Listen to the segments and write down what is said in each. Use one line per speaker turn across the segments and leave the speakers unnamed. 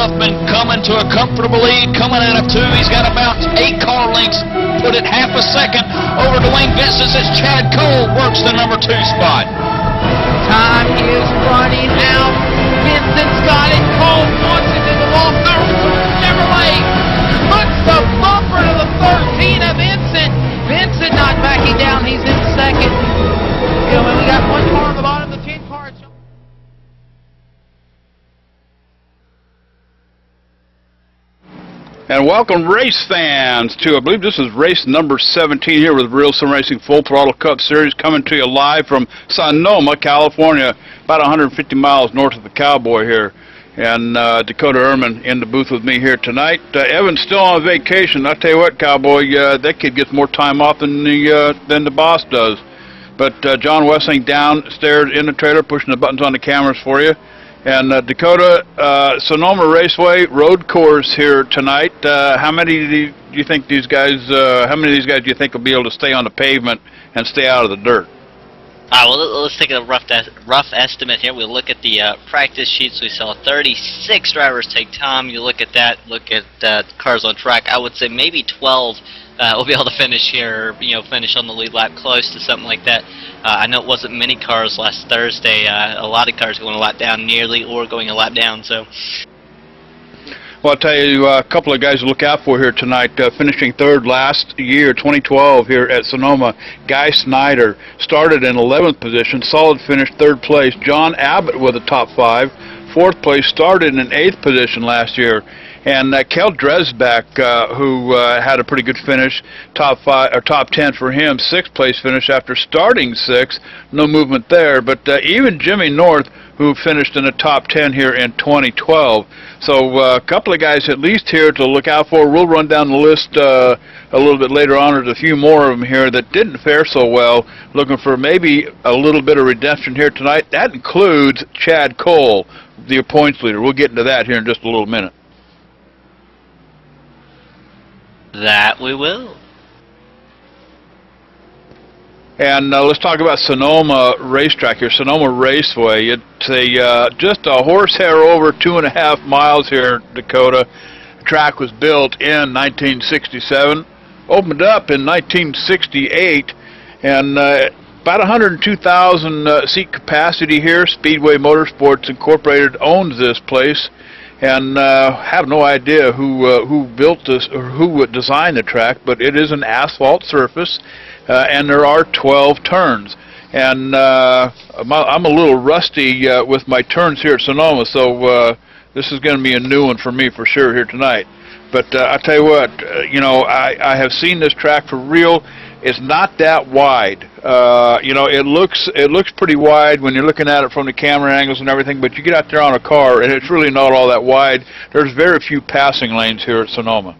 Huffman coming to a comfortable lead, coming out of 2. He's got about 8 car lengths, put it half a second over Dwayne Vincent as Chad Cole works the number 2 spot.
Time is running out. Vincent's got it. Cole wants it to the wall. Chevrolet puts the bumper to the 13 of Vincent. Vincent not backing down. He's in second. You know, we got one car on the bottom of the 10 car.
And welcome race fans to, I believe this is race number 17 here with Real Sim Racing Full Throttle Cup Series, coming to you live from Sonoma, California, about 150 miles north of the Cowboy here. And Dakota Ehrman in the booth with me here tonight. Evan's still on vacation. I tell you what, Cowboy, that kid gets more time off than the boss does. But John Wessling downstairs in the trailer pushing the buttons on the cameras for you. And Dakota, Sonoma Raceway road course here tonight. How many do you think these guys? How many of these guys do you think will be able to stay on the pavement and stay out of the dirt?
Well, let's take a rough estimate here. We look at the practice sheets. We saw 36 drivers take time. You look at that. Look at cars on track. I would say maybe 12 will be able to finish here. You know, finish on the lead lap, close to something like that. I know it wasn't many cars last Thursday. A lot of cars going a lap down nearly or going a lap down. So,
well, I'll tell you a couple of guys to look out for here tonight. Finishing third last year, 2012, here at Sonoma. Guy Snyder started in 11th position, solid finish, 3rd place. John Abbott with a top 5. 4th place, started in 8th position last year. And Kel Dresbach, who had a pretty good finish, top 10 for him, 6th place finish after starting 6th, no movement there. But even Jimmy North, who finished in the top 10 here in 2012. So a couple of guys at least here to look out for. We'll run down the list a little bit later on. There's a few more of them here that didn't fare so well, looking for maybe a little bit of redemption here tonight. That includes Chad Cole, the points leader. We'll get into that here in just a little minute.
that we will.
And let's talk about Sonoma Racetrack here, Sonoma Raceway. It's just a horsehair over 2.5 miles here, Dakota. The track was built in 1967, opened up in 1968, and about 102,000 seat capacity here. Speedway Motorsports Incorporated owns this place, and have no idea who built this or who would design the track, but it is an asphalt surface. And there are 12 turns, and I'm a little rusty with my turns here at Sonoma, so this is going to be a new one for me for sure here tonight. But I'll tell you what, you know, I have seen this track for real. It's not that wide. You know, it looks pretty wide when you're looking at it from the camera angles and everything, but you get out there on a car, and it's really not all that wide. There's very few passing lanes here at Sonoma.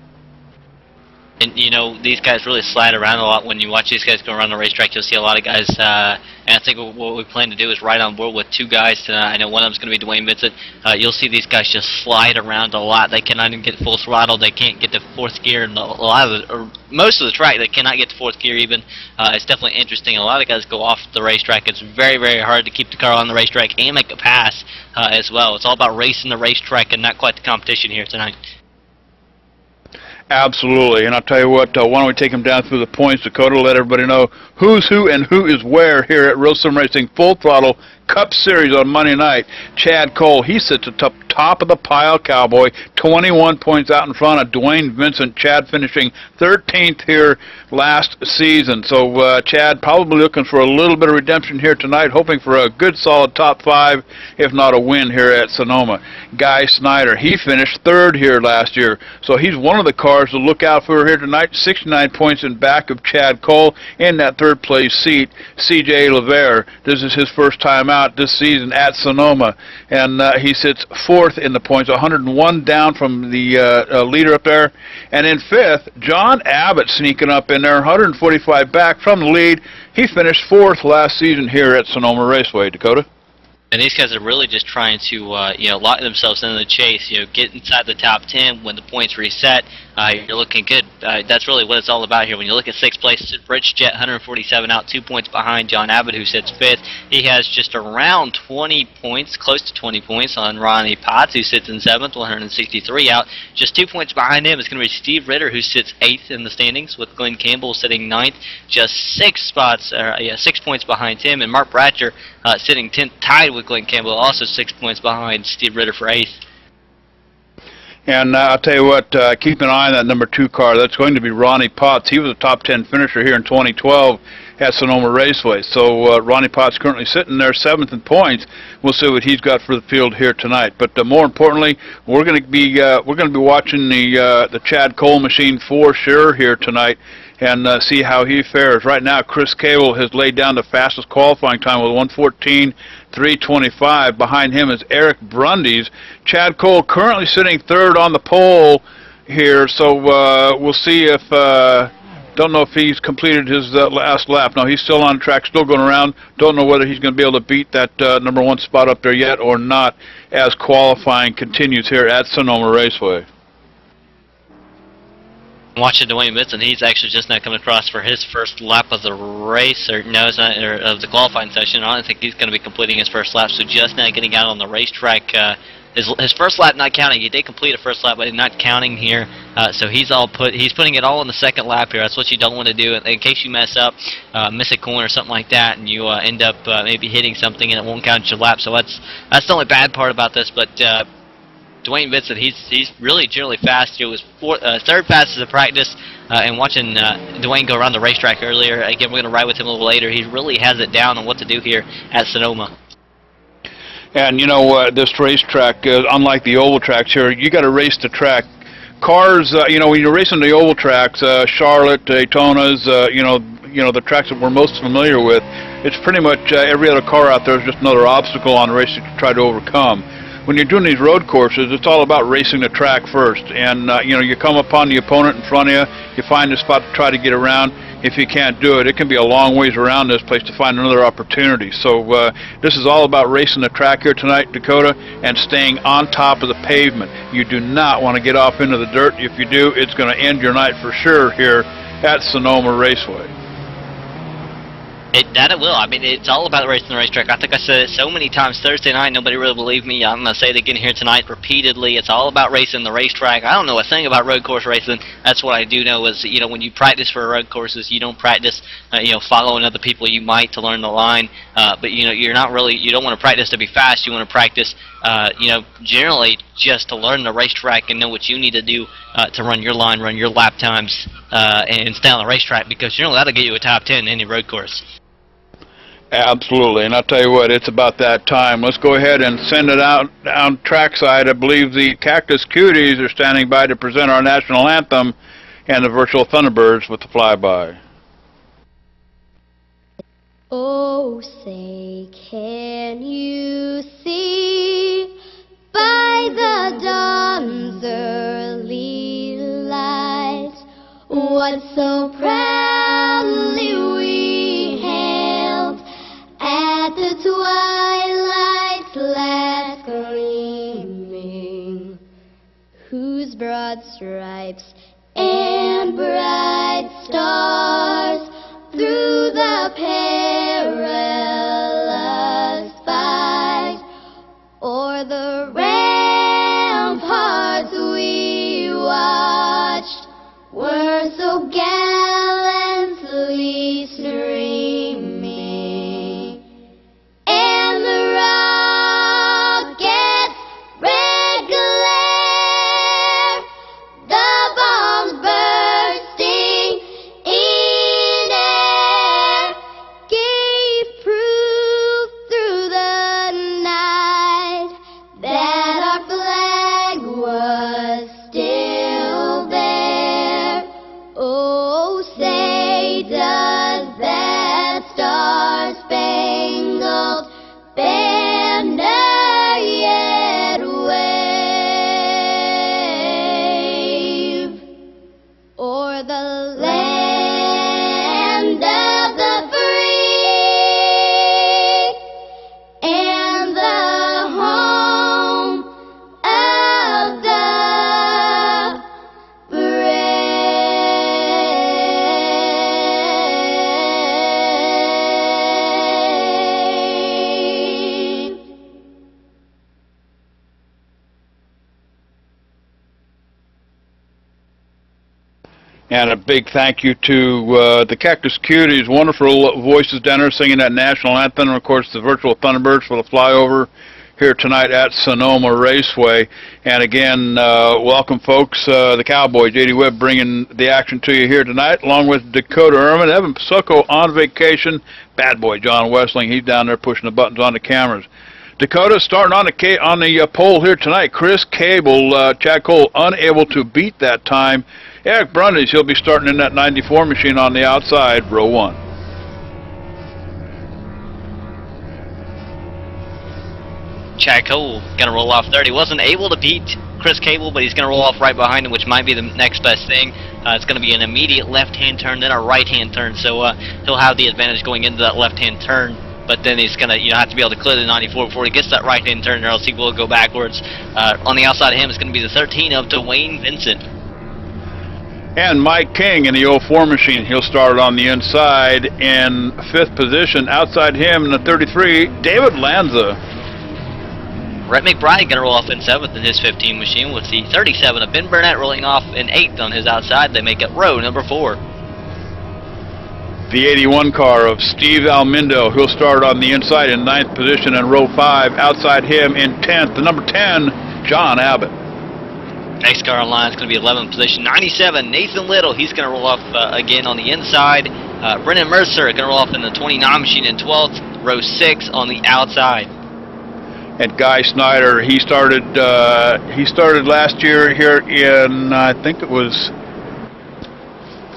And, you know, these guys really slide around a lot. When you watch these guys go around the racetrack, you'll see a lot of guys, and I think what we plan to do is ride on board with 2 guys tonight. I know one of them is going to be Dwayne Vincent. You'll see these guys just slide around a lot. They cannot even get full throttle. They can't get to 4th gear, and most of the track, they cannot get to 4th gear even. It's definitely interesting. A lot of guys go off the racetrack. It's very, very hard to keep the car on the racetrack and make a pass as well. It's all about racing the racetrack and not quite the competition here tonight. Absolutely, and I'll tell you what, why don't we take them down through the points, Dakota, let everybody know who's who and who is where here at Real Sim Racing Full Throttle Cup Series on Monday night. Chad Cole, he sits at the top of the pile, Cowboy, 21 points out in front of Dwayne Vincent. Chad finishing 13th here last season. So Chad probably looking for a little bit of redemption here tonight, hoping for a good solid top 5, if not a win here at Sonoma. Guy Snyder, he finished 3rd here last year, so he's one of the cars to look out for here tonight. 69 points in back of Chad Cole. In that 3rd place seat, C.J. LeVere. This is his first time out this season at Sonoma, and he sits 4th in the points, 101 down from the leader up there. And in 5th, John Abbott sneaking up in there, 145 back from the lead. He finished 4th last season here at Sonoma Raceway, Dakota.
And these guys are really just trying to, lock themselves into the chase. Get inside the top 10 when the points reset. You're looking good. That's really what it's all about here. When you look at 6th place, Rich Jet, 147 out, 2 points behind John Abbott, who sits 5th. He has just around 20 points, close to 20 points on Ronnie Potts, who sits in 7th, 163 out. Just 2 points behind him is going to be Steve Ritter, who sits 8th in the standings, with Glenn Campbell sitting 9th. Just 6 points behind him, and Mark Bratcher sitting 10th, tied with Glenn Campbell, also 6 points behind Steve Ritter for 8th.
And I'll tell you what, keep an eye on that number 2 car. That's going to be Ronnie Potts. He was a top 10 finisher here in 2012 at Sonoma Raceway. So Ronnie Potts currently sitting there 7th in points. We'll see what he's got for the field here tonight. But more importantly, we're going to be watching the Chad Cole machine for sure here tonight, and see how he fares. Right now, Chris Cable has laid down the fastest qualifying time with 1:14.325. Behind him is Eric Brundies. Chad Cole currently sitting 3rd on the pole here, so we'll see if, don't know if he's completed his last lap. No, he's still on track, still going around. Don't know whether he's going to be able to beat that number 1 spot up there yet or not, as qualifying continues here at Sonoma Raceway.
Watching Dwayne Benson, he's actually just now coming across for his first lap of the race, or no, it's not, or of the qualifying session. I don't think he's going to be completing his first lap, so just now getting out on the racetrack. His first lap not counting. He did complete a first lap, but not counting here. So he's putting it all in the second lap here. That's what you don't want to do. In case you mess up, miss a corner or something like that, and you end up maybe hitting something and it won't count your lap. So that's the only bad part about this. But Dwayne Benson, he's really generally fast. He was 3rd fastest in practice, and watching Dwayne go around the racetrack earlier, again, we're going to ride with him a little later. He really has it down on what to do here at Sonoma.
And this racetrack, unlike the oval tracks here, you got to race the track. Cars, when you're racing the oval tracks, Charlotte, Daytonas, the tracks that we're most familiar with, it's pretty much every other car out there is just another obstacle on the race that you try to overcome. When you're doing these road courses, it's all about racing the track first. And, you come upon the opponent in front of you, you find a spot to try to get around. If you can't do it, it can be a long ways around this place to find another opportunity. So this is all about racing the track here tonight, Dakota, and staying on top of the pavement. You do not want to get off into the dirt. If you do, it's going to end your night for sure here at Sonoma Raceway.
It will. I mean, it's all about racing the racetrack. I think I said it so many times Thursday night, nobody really believed me. I'm going to say it again here tonight repeatedly. It's all about racing the racetrack. I don't know a thing about road course racing. That's what I do know is, when you practice for road courses, you don't practice, following other people. You might to learn the line, but, you're not really, you don't want to practice to be fast. You want to practice, generally just to learn the racetrack and know what you need to do to run your line, run your lap times, and stay on the racetrack, because generally that'll get you a top 10 in any road course.
Absolutely, and I'll tell you what, it's about that time. Let's go ahead and send it out down trackside. I believe the Cactus Cuties are standing by to present our national anthem, and the Virtual Thunderbirds with the flyby.
Oh, say, can you see by the dawn's early light what so proudly we hailed at the twilight's last gleaming, whose broad stripes and bright stars through the perilous fight o'er the ramparts we watched were so gallantly streaming, and the rocket's red glare, the bombs bursting in
And a big thank you to the Cactus Cuties, wonderful voices down there singing that national anthem, and of course the virtual Thunderbirds for the flyover here tonight at Sonoma Raceway. And again, welcome folks, the Cowboy, J.D. Webb, bringing the action to you here tonight, along with Dakota Erman, Evan Pasocco on vacation, bad boy John Westling, he's down there pushing the buttons on the cameras. Dakota starting on the pole here tonight. Chris Cable, Chad Cole unable to beat that time. Eric Brundage, he'll be starting in that 94 machine on the outside, row 1.
Chad Cole going to roll off third. He wasn't able to beat Chris Cable, but he's going to roll off right behind him, which might be the next best thing. It's going to be an immediate left-hand turn, then a right-hand turn, so he'll have the advantage going into that left-hand turn. But then he's going to have to be able to clear the 94 before he gets that right-hand turn, or else he will go backwards. On the outside of him is going to be the 13 of Dwayne Vincent.
And Mike King in the 04 machine. He'll start on the inside in 5th position. Outside him in the 33, David Lanza.
Rhett McBride going to roll off in 7th in his 15 machine, with the 37 of Ben Burnett rolling off in 8th on his outside. They make it row number 4.
The 81 car of Steve Almindo, he'll start on the inside in 9th position in row 5. Outside him in 10th, the number 10, John Abbott.
Next car on line is going to be 11th position, 97, Nathan Little. He's going to roll off again on the inside. Brennan Mercer going to roll off in the 29 machine in 12th, row 6 on the outside.
And Guy Snyder, he started last year here in, I think it was,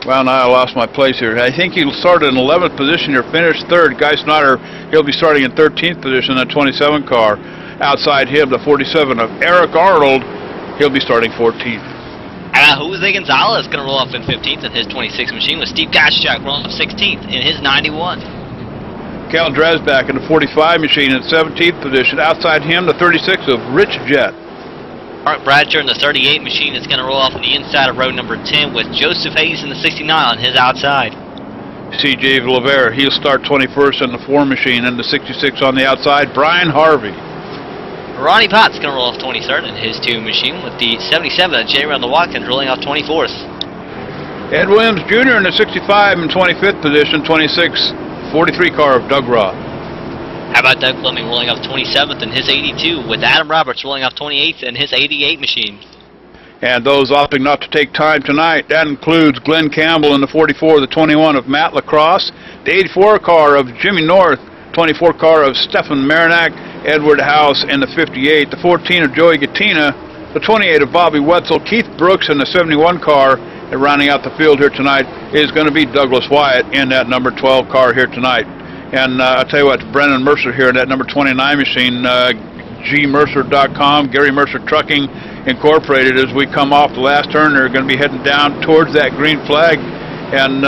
well, now I lost my place here. I think he started in 11th position here, finished 3rd. Guy Snyder, he'll be starting in 13th position in the 27 car. Outside him, the 47 of Eric Arnold, he'll be starting 14th.
Jose Gonzalez going to roll off in 15th in his 26 machine, with Steve Gottschalk rolling off 16th in his 91.
Cal Dresbach in the 45 machine in 17th position. Outside him, the 36 of Rich Jett.
Mark Bradshaw in the 38 machine is going to roll off on the inside of row number 10, with Joseph Hayes in the 69 on his outside.
C.J. Lavere, he'll start 21st in the 4 machine, and the 66 on the outside, Brian Harvey.
Ronnie Potts going to roll off 23rd in his 2 machine, with the 77 of J. Randall Watkins rolling off 24th.
Ed Williams Jr. in the 65 and 25th position, 43 car of Doug Roth.
How about Doug Fleming rolling off 27th in his 82, with Adam Roberts rolling off 28th in his 88 machine.
And those opting not to take time tonight, that includes Glenn Campbell in the 44, the 21 of Matt Lacrosse, the 84 car of Jimmy North, 24 car of Stefan Marinac, Edward House in the 58, the 14 of Joey Gattina, the 28 of Bobby Wetzel, Keith Brooks in the 71 car, and rounding out the field here tonight is going to be Douglas Wyatt in that number 12 car here tonight. And I'll tell you what, Brennan Mercer here in that number 29 machine, gmercer.com, Gary Mercer Trucking Incorporated. As we come off the last turn, they're going to be heading down towards that green flag. And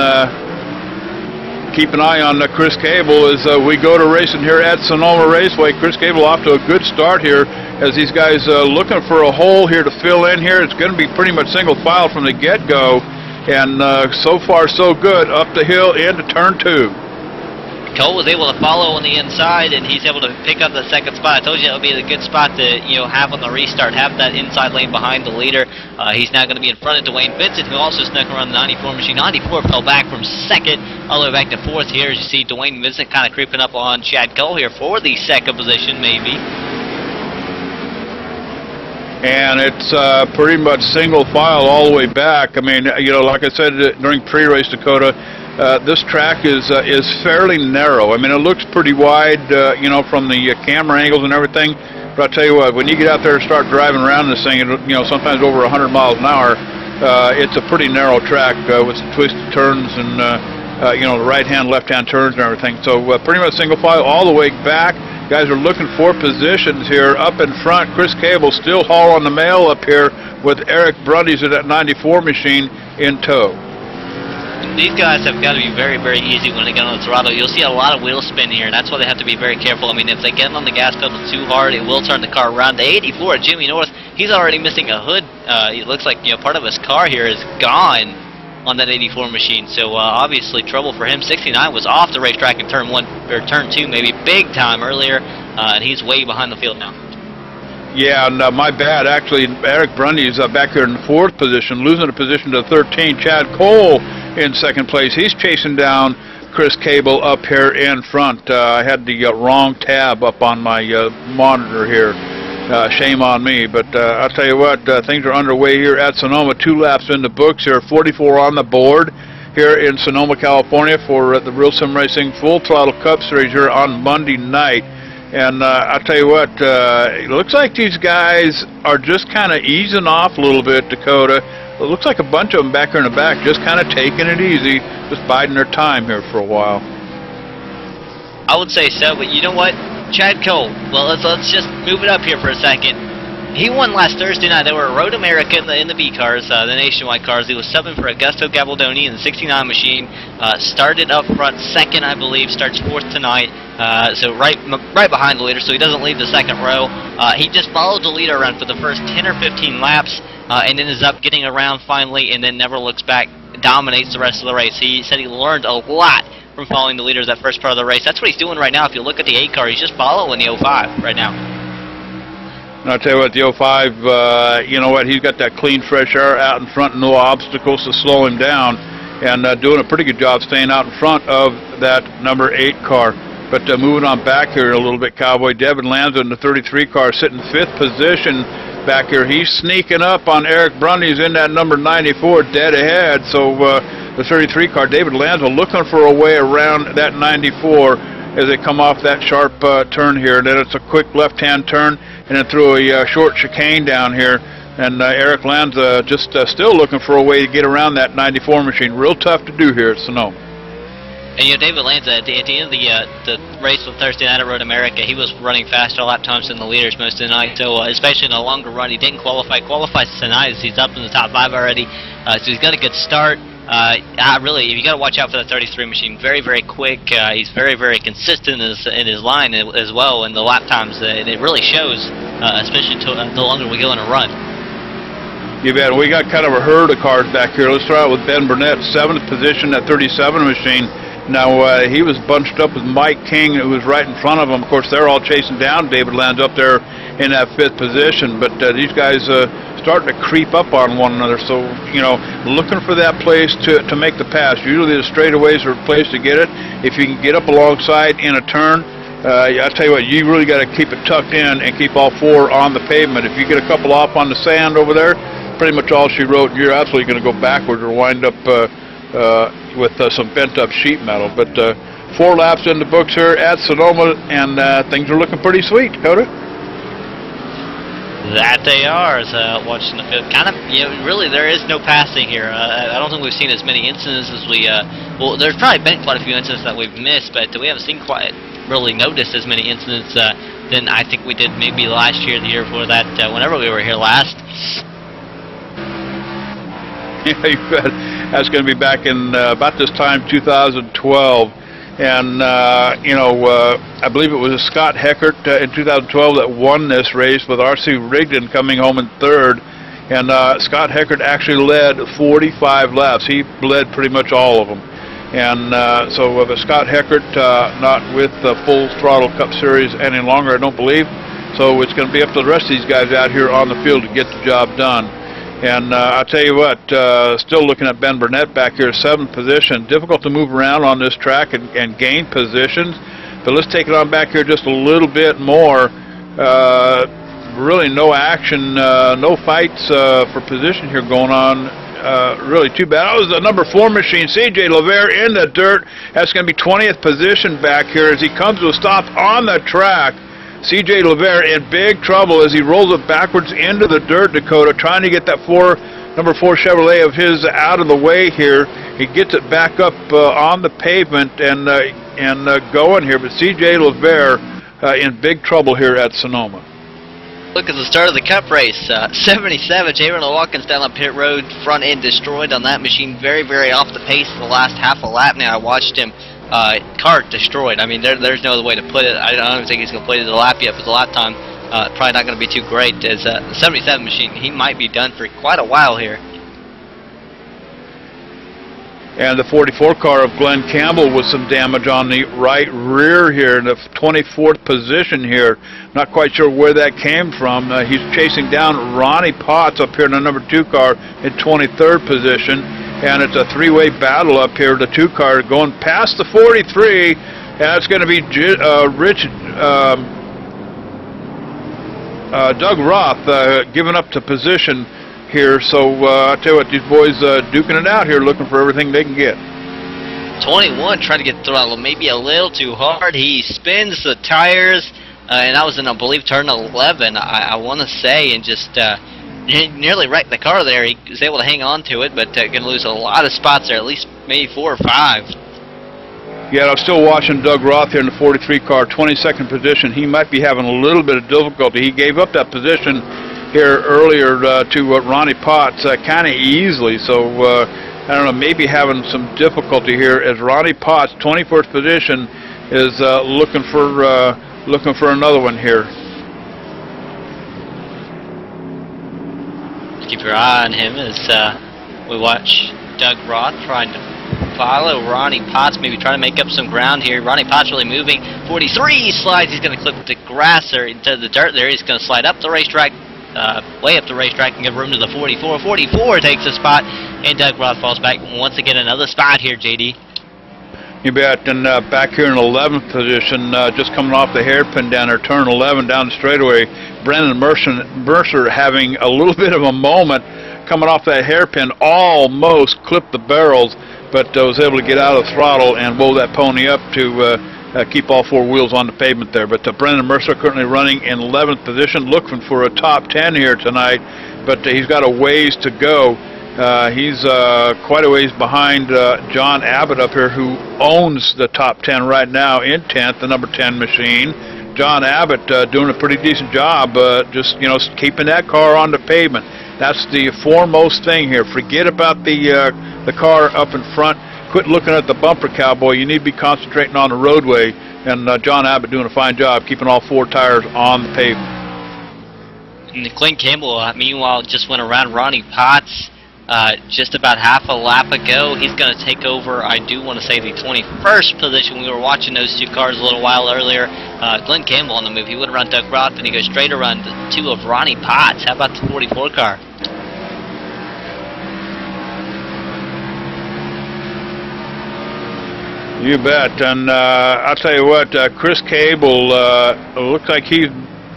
keep an eye on Chris Cable as we go to racing here at Sonoma Raceway. Chris Cable off to a good start here as these guys looking for a hole here to fill in here. It's going to be pretty much single file from the get-go. And so far so good, up the hill into turn 2.
Cole was able to follow on the inside, and he's able to pick up the second spot. I told you it would be a good spot to have on the restart, have that inside lane behind the leader. He's now going to be in front of Dwayne Vincent, who also snuck around the 94 machine. 94 fell back from 2nd all the way back to 4th here, as you see Dwayne Vincent kind of creeping up on Chad Cole here for the 2nd position, maybe.
And it's pretty much single file all the way back. I mean, like I said during pre-race, Dakota, this track is fairly narrow. I mean, it looks pretty wide, from the camera angles and everything. But I'll tell you what, when you get out there and start driving around this thing, sometimes over 100 miles an hour, it's a pretty narrow track with some twisted turns and, the right-hand, left-hand turns and everything. So pretty much single file all the way back. Guys are looking for positions here up in front. Chris Cable still hauling the mail up here with Eric Brundage at that 94 machine in tow.
These guys have got to be very, very easy when they get on the throttle. You'll see a lot of wheel spin here, and that's why they have to be very careful. I mean, if they get on the gas pedal too hard, it will turn the car around. The 84 at Jimmy North, he's already missing a hood. It looks like part of his car here is gone on that 84 machine. So obviously trouble for him. 69 was off the racetrack in turn 1 or turn 2, maybe big time earlier, and he's way behind the field now.
Yeah, and my bad. Actually, Eric Brundy's back here in the 4th position, losing a position to 13. Chad Cole in 2nd place. He's chasing down Chris Cable up here in front. I had the wrong tab up on my monitor here. Shame on me. But I'll tell you what, things are underway here at Sonoma. 2 laps in the books here, 44 on the board here in Sonoma, California for the Real Sim Racing Full Throttle Cup Series here on Monday night. And I'll tell you what, it looks like these guys are just kind of easing off a little bit, Dakota. It looks like a bunch of them back here in the back just kind of taking it easy, just biding their time here for a while.
I would say so, but you know what? Chad Cole, well, let's just move it up here for a second. He won last Thursday night. They were Road America in the B cars, the nationwide cars. He was subbing for Augusto Gabaldoni in the 69 machine. Started up front 2nd, I believe. Starts 4th tonight. So right behind the leader, so he doesn't leave the 2nd row. He just followed the leader around for the first 10 or 15 laps, and then is up getting around finally, and then never looks back. Dominates the rest of the race. He said he learned a lot from following the leaders that first part of the race. That's what he's doing right now. If you look at the 8 car, he's just following the 05 right now.
And I'll tell you what, the 05, you know what, he's got that clean, fresh air out in front, no obstacles to slow him down, and doing a pretty good job staying out in front of that number 8 car. But moving on back here a little bit, Cowboy, Devin Lanza in the 33 car sitting 5th position back here. He's sneaking up on Eric Brundy's in that number 94 dead ahead. So the 33 car, David Lanza looking for a way around that 94 as they come off that sharp turn here. And then it's a quick left-hand turn and then through a short chicane down here. And Eric Lanza just still looking for a way to get around that 94 machine. Real tough to do here at Sonoma.
And you know, David Lanza, at the end of the race on Thursday night at Road America, he was running faster lap times than the leaders most of the night. So especially in a longer run, he didn't qualify. Qualifies tonight as he's up in the top 5 already. So he's got a good start. Really, you got to watch out for the 33 machine. Very, very quick. He's very, very consistent in his line as well. And the lap times, it really shows, especially the longer we go in a run.
You bet. We got kind of a herd of cars back here. Let's start out with Ben Burnett, 7th position, that 37 machine. Now, he was bunched up with Mike King, who was right in front of him. Of course, they're all chasing down David Lanza up there in that 5th position. But these guys starting to creep up on one another. So, you know, looking for that place to make the pass. Usually the straightaways are a place to get it. If you can get up alongside in a turn, I tell you what, you really got to keep it tucked in and keep all 4 on the pavement. If you get a couple off on the sand over there, pretty much all she wrote, you're absolutely going to go backwards or wind up with some bent-up sheet metal. But 4 laps in the books here at Sonoma, and things are looking pretty sweet, Dakota.
That they are. As watching the field, kind of, you know, really there is no passing here. I don't think we've seen as many incidents as we. Well, there's probably been quite a few incidents that we've missed, but we haven't seen quite really noticed as many incidents than I think we did maybe last year, the year before that, whenever we were here last.
Yeah, you bet. That's going to be back in about this time, 2012. And, you know, I believe it was Scott Heckert in 2012 that won this race with R.C. Rigdon coming home in 3rd. And Scott Heckert actually led 45 laps. He led pretty much all of them. And so Scott Heckert not with the Full Throttle Cup Series any longer, I don't believe. So it's going to be up to the rest of these guys out here on the field to get the job done. And I'll tell you what, still looking at Ben Burnett back here, 7th position. Difficult to move around on this track and gain positions. But let's take it on back here just a little bit more. Really no action, no fights for position here going on. Really too bad. That was the number 4 machine, C.J. Levere in the dirt. That's going to be 20th position back here as he comes to a stop on the track. C.J. Levere in big trouble as he rolls it backwards into the dirt, Dakota, trying to get that number 4 Chevrolet of his out of the way here. He gets it back up on the pavement and going here. But C.J. Levere in big trouble here at Sonoma.
Look at the start of the Cup race. 77, J. Ronald Watkins down on pit road, front end destroyed on that machine. Very, very off the pace the last half a lap now. I watched him. Cart destroyed. I mean, there's no other way to put it. I don't think he's completed the lap yet, but the lap time probably not going to be too great. As the 77 machine, he might be done for quite a while here.
And the 44 car of Glenn Campbell with some damage on the right rear here in the 24th position here. Not quite sure where that came from. He's chasing down Ronnie Potts up here in the number 2 car in 23rd position. And it's a three-way battle up here. The 2 car going past the 43. And that's going to be Doug Roth giving up the position here. So I tell you what, these boys duking it out here, looking for everything they can get.
21 trying to get throttled maybe a little too hard. He spins the tires, and that was in, I believe, turn 11, I want to say, and just nearly wrecked the car there. He was able to hang on to it, but going to lose a lot of spots there, at least maybe 4 or 5.
Yeah, I'm still watching Doug Roth here in the 43 car, 22nd position. He might be having a little bit of difficulty. He gave up that position here earlier to Ronnie Potts kind of easily, so I don't know, maybe having some difficulty here as Ronnie Potts, 21st position, is looking for another one here.
Keep your eye on him as we watch Doug Roth trying to follow Ronnie Potts, maybe trying to make up some ground here. Ronnie Potts really moving. 43 slides. He's going to clip the grass or into the dirt there. He's going to slide up the racetrack, way up the racetrack, and give room to the 44. 44 takes a spot, and Doug Roth falls back once again. Another spot here, JD.
You bet. And back here in 11th position, just coming off the hairpin down there, turn 11 down the straightaway. Brendan Mercer having a little bit of a moment coming off that hairpin, almost clipped the barrels, but was able to get out of the throttle and roll that pony up to keep all 4 wheels on the pavement there. But Brendan Mercer currently running in 11th position, looking for a top 10 here tonight, but he's got a ways to go. He's quite a ways behind John Abbott up here, who owns the top 10 right now in 10th, the number 10 machine. John Abbott doing a pretty decent job, just keeping that car on the pavement. That's the foremost thing here. Forget about the car up in front. Quit looking at the bumper, cowboy. You need to be concentrating on the roadway. And John Abbott doing a fine job keeping all 4 tires on the pavement.
And Clint Campbell, meanwhile, just went around Ronnie Potts just about half a lap ago. He's going to take over, I do want to say, the 21st position. We were watching those 2 cars a little while earlier. Glenn Campbell on the move. He would run Doug Roth, and he goes straight around 2 of Ronnie Potts. How about the 44 car?
You bet. And I'll tell you what, Chris Cable looks like he's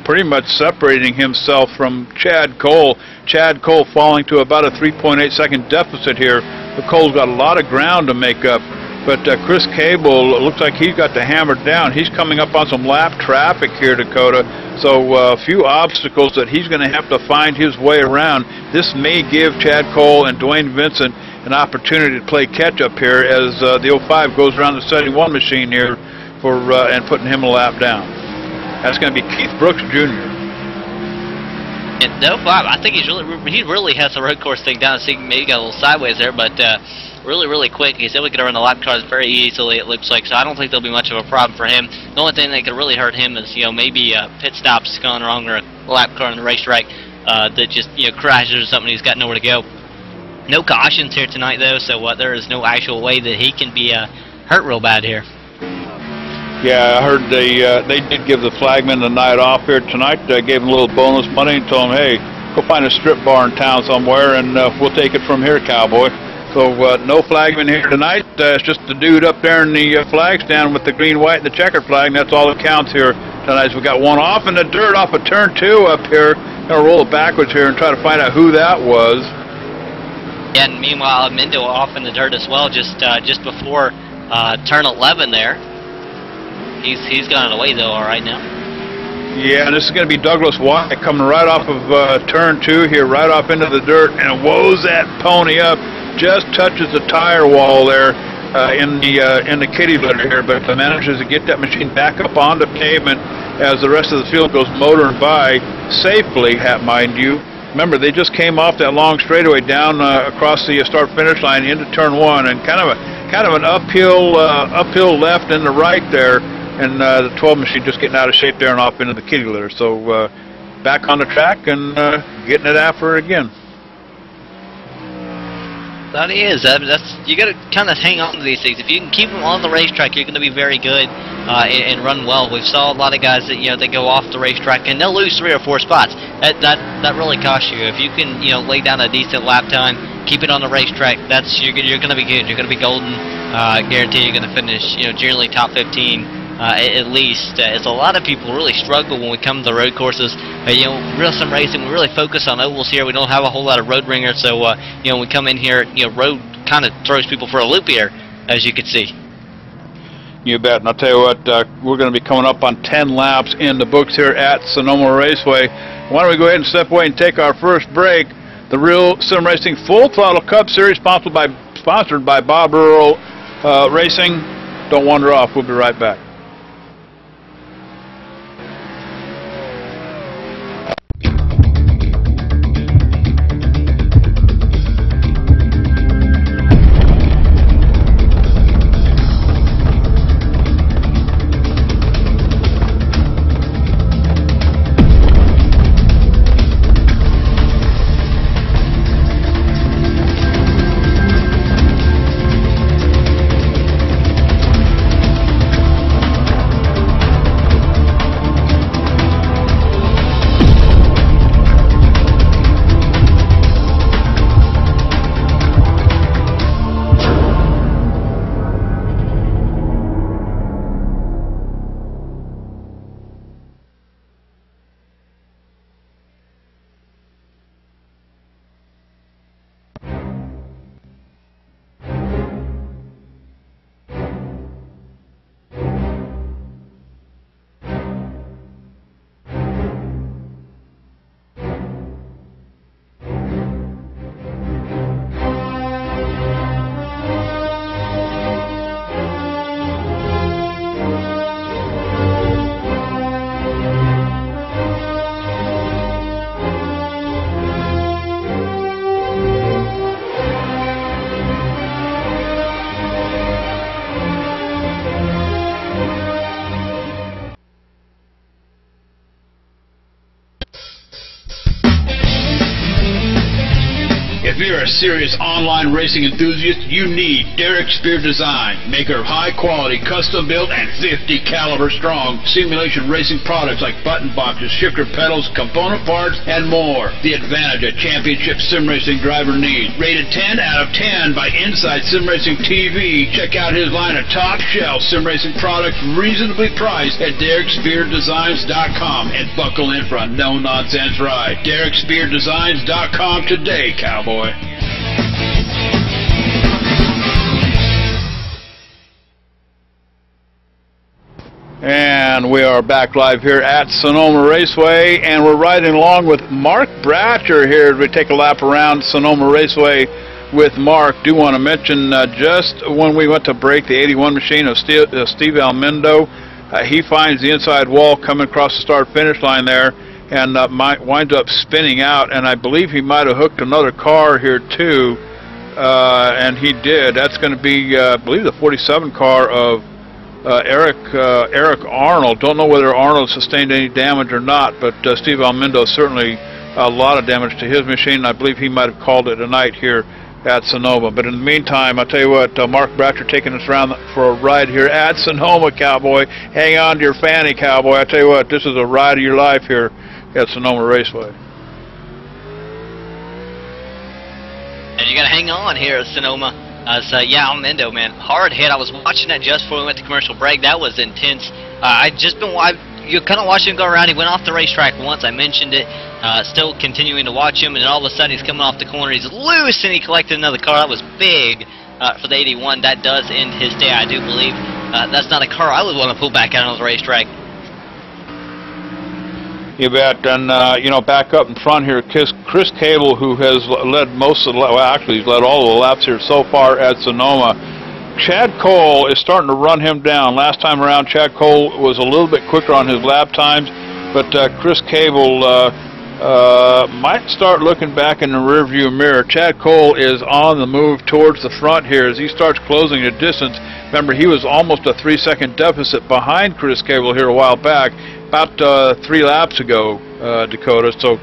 pretty much separating himself from Chad Cole. Chad Cole falling to about a 3.8-second deficit here. But Cole's got a lot of ground to make up. But Chris Cable looks like he's got the hammer down. He's coming up on some lap traffic here, Dakota. So a few obstacles that he's going to have to find his way around. This may give Chad Cole and Dwayne Vincent an opportunity to play catch-up here as the 05 goes around the 71 machine here for and putting him a lap down. That's going to be Keith Brooks, Jr.
And the 05, I think he really has the road course thing down. So he maybe got a little sideways there, but really quick. He's able to get around the lap cars very easily, it looks like. So I don't think there'll be much of a problem for him. The only thing that could really hurt him is, maybe pit stops gone wrong or a lap car on the racetrack that just crashes or something. He's got nowhere to go. No cautions here tonight, though, so there is no actual way that he can be hurt real bad here.
Yeah, I heard they did give the flagman the night off here tonight. Gave him a little bonus money and told him, hey, go find a strip bar in town somewhere and we'll take it from here, cowboy. So no flagman here tonight. It's just the dude up there in the flag stand with the green, white, and the checkered flag, and that's all that counts here tonight. So we got one off in the dirt off of turn 2 up here. Gonna roll it backwards here and try to find out who that was.
And meanwhile, Mendo off in the dirt as well, just before turn 11 there. He's gone away though, all right now.
Yeah, and this is going to be Douglas White coming right off of turn 2 here, right off into the dirt, and woes that pony up. Just touches the tire wall there in the kitty litter here, but manages to get that machine back up on the pavement as the rest of the field goes motoring by safely, mind you. Remember, they just came off that long straightaway down across the start-finish line into turn 1, and kind of an uphill left and the right there, and the 12 machine just getting out of shape there and off into the kitty litter. So back on the track and getting it after it again.
That is. That's you got to kind of hang on to these things. If you can keep them on the racetrack, you're going to be very good and run well. We've saw a lot of guys that they go off the racetrack and they'll lose 3 or 4 spots. That really costs you. If you can lay down a decent lap time, keep it on the racetrack. You're going to be good. You're going to be golden. Guarantee you're going to finish generally top 15. At least, as a lot of people really struggle when we come to the road courses. Real sim racing, we really focus on ovals here. We don't have a whole lot of road ringers, so when we come in here, road kind of throws people for a loop here, as you can see.
You bet. And I'll tell you what, we're going to be coming up on 10 laps in the books here at Sonoma Raceway. Why don't we go ahead and step away and take our first break? The Real Sim Racing Full Throttle Cup Series, sponsored by Bob Earl Racing. Don't wander off. We'll be right back.
If you're a serious online racing enthusiast, you need Derek Spear Design, maker of high-quality, custom-built, and 50 caliber strong simulation racing products like button boxes, shifter pedals, component parts, and more. The advantage a championship sim racing driver needs. Rated 10 out of 10 by Inside Sim Racing TV. Check out his line of top-shelf sim racing products reasonably priced at DerekSpearDesigns.com and buckle in for a no-nonsense ride. DerekSpearDesigns.com today, cowboy.
And we are back live here at Sonoma Raceway, and we're riding along with Mark Bratcher here as we take a lap around Sonoma Raceway with Mark. Do want to mention just when we went to break the 81 machine of Steve Almendo, he finds the inside wall coming across the start-finish line there, and winds up spinning out, and I believe he might have hooked another car here too, and he did. That's going to be, I believe, the 47 car of Eric Arnold. Don't know whether Arnold sustained any damage or not, but Steve Almendo certainly a lot of damage to his machine. I believe he might have called it a night here at Sonoma. But in the meantime, I'll tell you what, Mark Bratcher taking us around for a ride here at Sonoma, cowboy. Hang on to your fanny, cowboy. I tell you what, this is a ride of your life here at Sonoma Raceway.
And you got to hang on here at Sonoma. So yeah, Almendo, man, hard hit. I was watching that just before we went to commercial break. That was intense. You're kind of watching him go around. He went off the racetrack once. I mentioned it. Still continuing to watch him, and then all of a sudden he's coming off the corner. He's loose, and he collected another car. That was big for the 81. That does end his day, I do believe. That's not a car I would want to pull back out on the racetrack.
You bet. And, back up in front here, Chris Cable, who has led most of the, well, actually he's led all of the laps here so far at Sonoma. Chad Cole is starting to run him down. Last time around, Chad Cole was a little bit quicker on his lap times, but Chris Cable might start looking back in the rearview mirror. Chad Cole is on the move towards the front here as he starts closing the distance. Remember, he was almost a 3-second deficit behind Chris Cable here a while back, about 3 laps ago, Dakota. So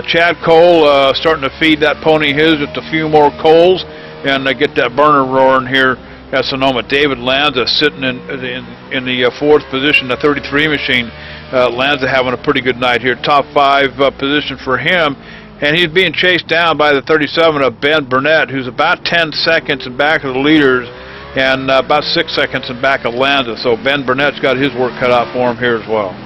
Chad Cole starting to feed that pony his with a few more coals, and get that burner roaring here at Sonoma. David Lanza sitting in the 4th position, the 33 machine. Lanza having a pretty good night here. Top 5 position for him. And he's being chased down by the 37 of Ben Burnett, who's about 10 seconds in back of the leaders and about 6 seconds in back of Lanza. So Ben Burnett's got his work cut out for him here as well.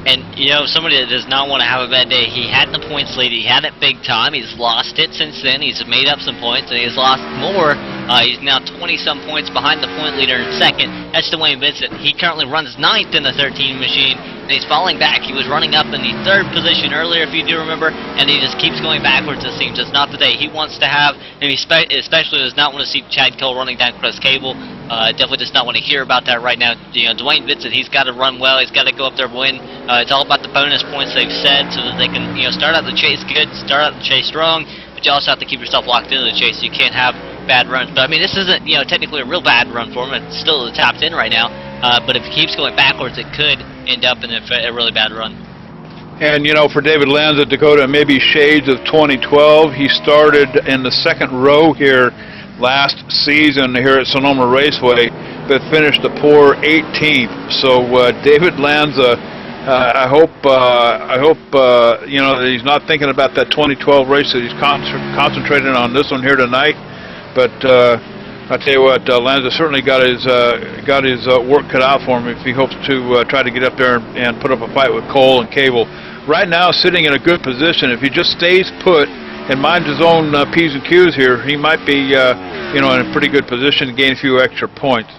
And, you know, somebody that does not want to have a bad day, he had the points lead. He had it big time. He's lost it since then. He's made up some points, and he's lost more. He's now 20-some points behind the point leader in second. That's Dwayne Vincent. He currently runs 9th in the 13 machine, and he's falling back. He was running up in the 3rd position earlier, if you do remember, and he just keeps going backwards, it seems. It's not the day he wants to have, and he especially does not want to see Chad Cole running down Crest Cable. Definitely does not want to hear about that right now. You know, Dwayne Vincent, he's got to run well. He's got to go up there and win. It's all about the bonus points they've said, so that they can, you know, start out the chase good, start out the chase strong, but you also have to keep yourself locked into the chase. So you can't have bad runs. But I mean, this isn't, you know, technically a real bad run for him. It's still the top 10 right now. But if he keeps going backwards, it could end up in a really bad run.
And, you know, for David Lanza, Dakota, maybe shades of 2012. He started in the 2nd row here last season here at Sonoma Raceway, but finished a poor 18th. So David Lanza, I hope you know, that he's not thinking about that 2012 race, that he's concentrating on this one here tonight. But I tell you what, Lanza certainly got his work cut out for him if he hopes to try to get up there and put up a fight with Cole and Cable. Right now, sitting in a good position. If he just stays put and minds his own P's and Q's here, he might be you know, in a pretty good position to gain a few extra points.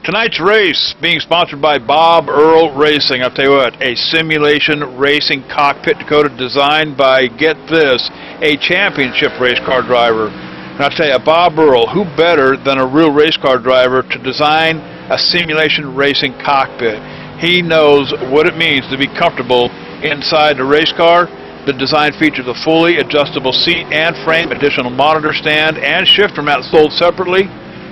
Tonight's race being sponsored by Bob Earl Racing. I'll tell you what, a simulation racing cockpit, Dakota, designed by, get this, a championship race car driver. And I'll tell you, Bob Earl, who better than a real race car driver to design a simulation racing cockpit? He knows what it means to be comfortable inside the race car. The design features a fully adjustable seat and frame, additional monitor stand, and shifter mount sold separately.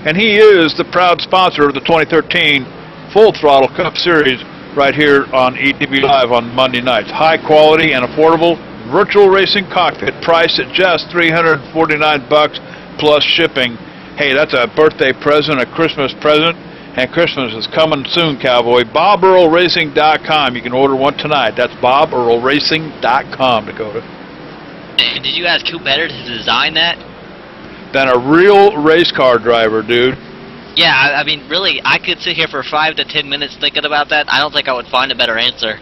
And he is the proud sponsor of the 2013 Full Throttle Cup Series right here on ETV Live on Monday nights. High quality and affordable virtual racing cockpit priced at just $349 plus shipping. Hey, that's a birthday present, a Christmas present, and Christmas is coming soon, cowboy. BobEarlRacing.com. You can order one tonight. That's BobEarlRacing.com, Dakota.
And did you ask who better to design that?
Than a real race car driver, dude.
Yeah, I mean, really, I could sit here for 5 to 10 minutes thinking about that. I don't think I would find a better answer.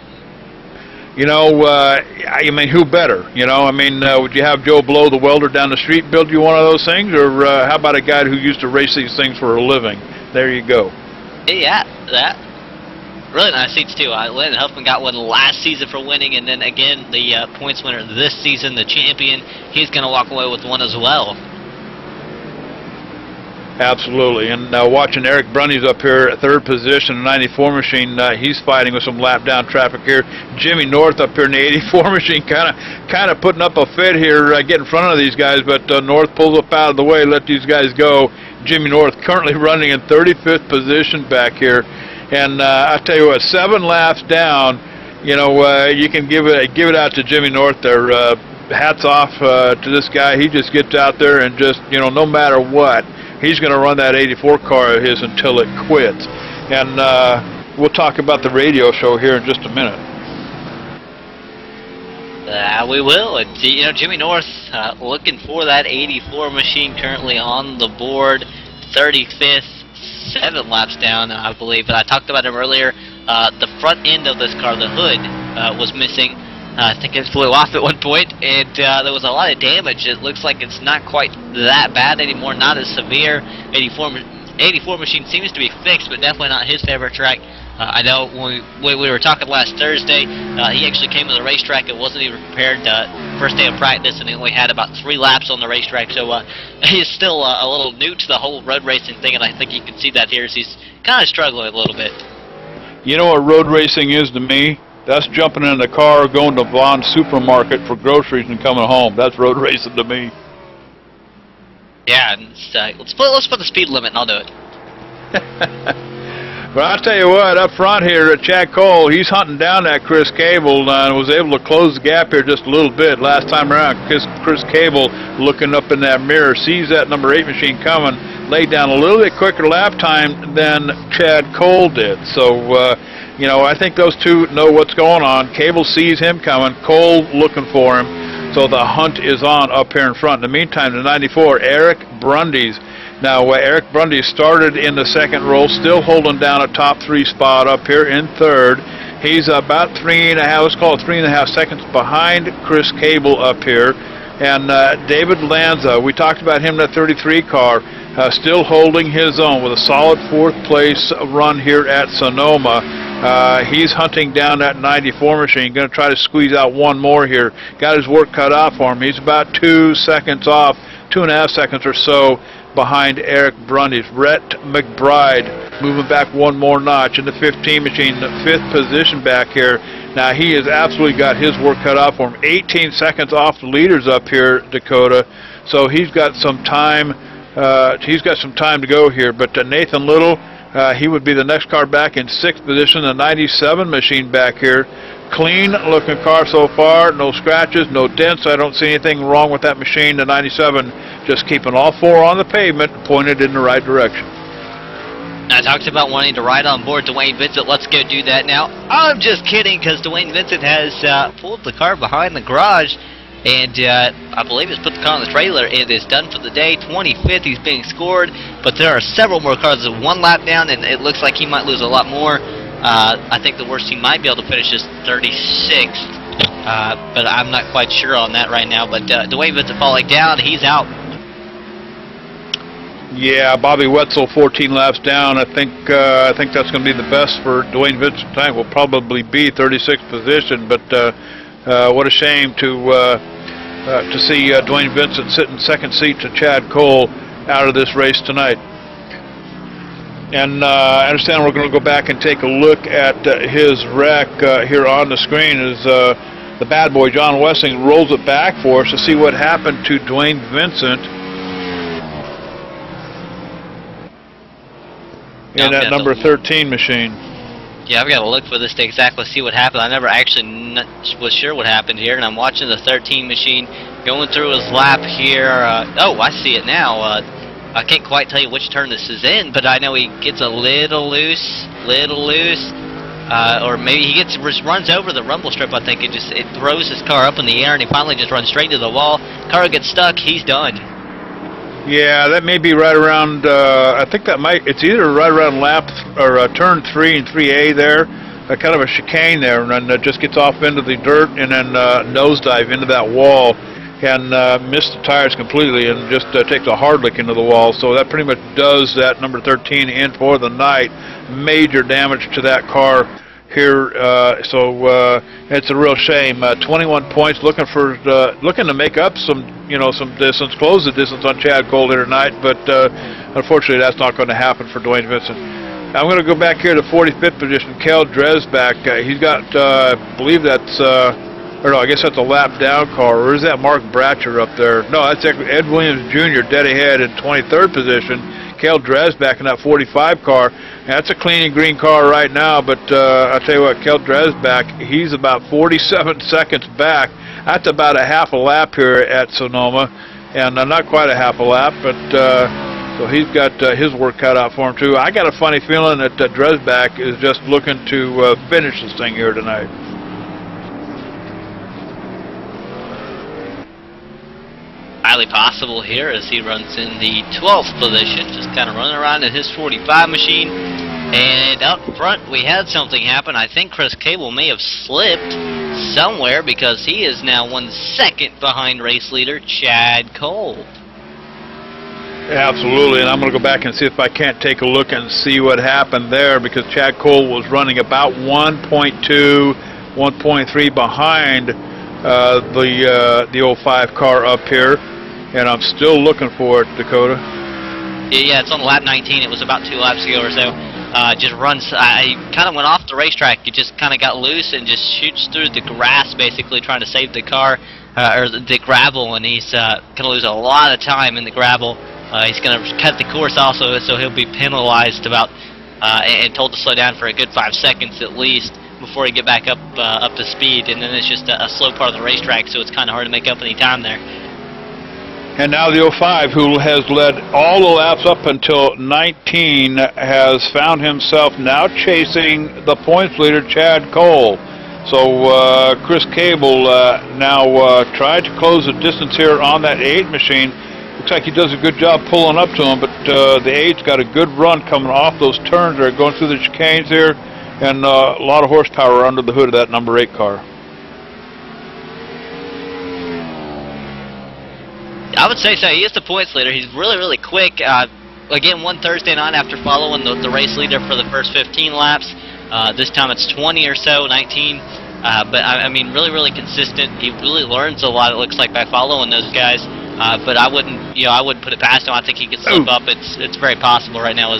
You know, I mean, who better? You know, I mean, would you have Joe Blow, the welder down the street, build you one of those things? Or how about a guy who used to race these things for a living? There you go.
Yeah, that. Really nice seats, too. Landon Huffman got one last season for winning, and then, again, the points winner this season, the champion, he's going to walk away with one as well.
Absolutely. And watching Eric Brunny's up here at 3rd position, 94 machine, he's fighting with some lap down traffic here. Jimmy North up here in the 84 machine, kind of putting up a fit here, getting in front of these guys, but North pulls up out of the way, let these guys go. Jimmy North currently running in 35th position back here. And I tell you what, 7 laps down, you know, you can give it out to Jimmy North there. Hats off to this guy. He just gets out there and just, you know, no matter what, he's going to run that 84 car of his until it quits. And we'll talk about the radio show here in just a minute.
We will. And, you know, Jimmy North looking for that 84 machine currently on the board, 35th, 7 laps down, I believe. But I talked about him earlier. The front end of this car, the hood, was missing. I think it flew off at one point, and there was a lot of damage. It looks like it's not quite that bad anymore, not as severe. 84 machine seems to be fixed, but definitely not his favorite track. I know when we were talking last Thursday, he actually came to the racetrack and wasn't even prepared. First day of practice, and he only had about 3 laps on the racetrack, so he's still a little new to the whole road racing thing, and I think you can see that here as he's kind of struggling a little bit. You know what road racing is to me? That's jumping in the car, going to Vaughn's supermarket for groceries and coming home. That's road racing to me. Yeah, and let's put the speed limit and I'll do it.
But I'll tell you what, up front here, Chad Cole, he's hunting down that Chris Cable and was able to close the gap here just a little bit. Last time around, Chris Cable, looking up in that mirror, sees that number 8 machine coming, laid down a little bit quicker lap time than Chad Cole did. So, you know, I think those two know what's going on. Cable sees him coming, Cole looking for him. So the hunt is on up here in front. In the meantime, the 94, Eric Brundys. Now, Eric Brundys started in the second row, still holding down a top 3 spot up here in third. He's about 3.5, let's call it 3.5 seconds behind Chris Cable up here. And David Lanza, we talked about him in the 33 car, still holding his own with a solid 4th place run here at Sonoma. He's hunting down that 94 machine, going to try to squeeze out one more here. Got his work cut out for him. He's about 2 seconds off, 2.5 seconds or so behind Eric Brundys. Rhett McBride moving back one more notch in the 15 machine, the 5th position back here. Now he has absolutely got his work cut out for him. 18 seconds off the leaders up here, Dakota. So he's got some time. He's got some time to go here. But Nathan Little, he would be the next car back in 6th position. The 97 machine back here. Clean looking car so far, no scratches, no dents. I don't see anything wrong with that machine. The 97 just keeping all 4 on the pavement, pointed in the right direction.
I talked about wanting to ride on board Dwayne Vincent. Let's go do that now. I'm just kidding, because Dwayne Vincent has pulled the car behind the garage, and I believe it's put the car on the trailer. It is done for the day. 25th, he's being scored, but there are several more cars. There's 1 lap down, and it looks like he might lose a lot more. I think the worst he might be able to finish is 36th, but I'm not quite sure on that right now. But Dwayne Vincent falling down, he's out.
Yeah, Bobby Wetzel 14 laps down. I think that's going to be the best for Dwayne Vincent tonight. Will probably be 36th position, but what a shame to see Dwayne Vincent sit in second seat to Chad Cole out of this race tonight. And I understand we're going to go back and take a look at his wreck here on the screen as the bad boy John Wessing rolls it back for us to see what happened to Dwayne Vincent in that number 13 machine.
Yeah, I've got to look for this to exactly see what happened. I never actually was sure what happened here, and I'm watching the 13 machine going through his lap here. Oh, I see it now. I can't quite tell you which turn this is in, but I know he gets a little loose, or maybe he runs over the rumble strip. I think it throws his car up in the air, and he finally just runs straight to the wall. Car gets stuck. He's done.
Yeah, that may be right around. I think that it's either right around turn 3 and 3A there, kind of a chicane there, and then just gets off into the dirt and then nosedive into that wall. And miss the tires completely and just takes a hard lick into the wall. So that pretty much does that number 13 in for the night. Major damage to that car here. So it's a real shame. 21 points, looking to make up some distance, close the distance on Chad Cole here tonight. But unfortunately, that's not going to happen for Dwayne Vincent. I'm going to go back here to 45th position. Kel Dresbach. He's got, I believe that's. Or no, I guess that's a lap down car. Or is that Mark Bratcher up there? No, that's Ed Williams Jr. dead ahead in 23rd position. Kel Dresbach in that 45 car. That's a clean and green car right now, but I'll tell you what, Kel Dresbach, he's about 47 seconds back. That's about a half a lap here at Sonoma, and not quite a half a lap, but so he's got his work cut out for him too. I got a funny feeling that Dresbach is just looking to finish this thing here tonight.
Highly possible here as he runs in the 12th position, just kind of running around in his 45 machine. And out front we had something happen. I think Chris Cable may have slipped somewhere because he is now 1 second behind race leader Chad Cole.
Absolutely, and I'm going to go back and see if I can't take a look and see what happened there, because Chad Cole was running about 1.2, 1.3 behind the 05 car up here. And I'm still looking for it, Dakota.
Yeah, it's on lap 19. It was about 2 laps ago or so. Just runs. I kind of went off the racetrack. It just kind of got loose and just shoots through the grass, basically trying to save the car, or the gravel. And he's going to lose a lot of time in the gravel. He's going to cut the course also, so he'll be penalized about and told to slow down for a good 5 seconds at least before he get back up to speed, and then it's just a slow part of the racetrack, so it's kind of hard to make up any time there.
And now the 05, who has led all the laps up until 19, has found himself now chasing the points leader, Chad Cole. So Chris Cable now tried to close the distance here on that 8 machine. Looks like he does a good job pulling up to him, but the 8's got a good run coming off those turns. They're going through the chicanes here, and a lot of horsepower under the hood of that number 8 car.
I would say so. He is the points leader. He's really, really quick. Again, one Thursday night after following the race leader for the first 15 laps. This time it's 20 or so, 19. But I mean, really, really consistent. He really learns a lot, it looks like, by following those guys. But I wouldn't put it past him. I think he could slip up. It's very possible right now.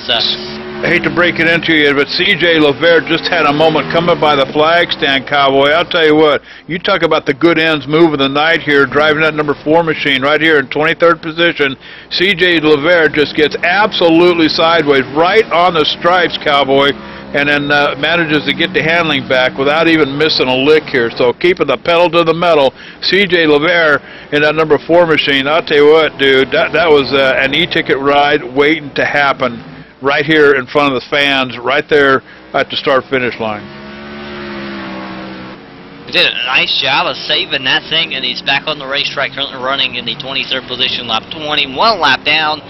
I hate to break it into you, but C.J. LeVere just had a moment coming by the flag stand, Cowboy. I'll tell you what, you talk about the good ends move of the night here, driving that number 4 machine right here in 23rd position. C.J. LeVere just gets absolutely sideways right on the stripes, Cowboy, and then manages to get the handling back without even missing a lick here. So keeping the pedal to the metal, C.J. LeVere in that number 4 machine. I'll tell you what, dude, that was an e-ticket ride waiting to happen right here in front of the fans, right there at the start-finish line.
He did a nice job of saving that thing, and he's back on the racetrack, currently running in the 23rd position, lap 20, 1 lap down.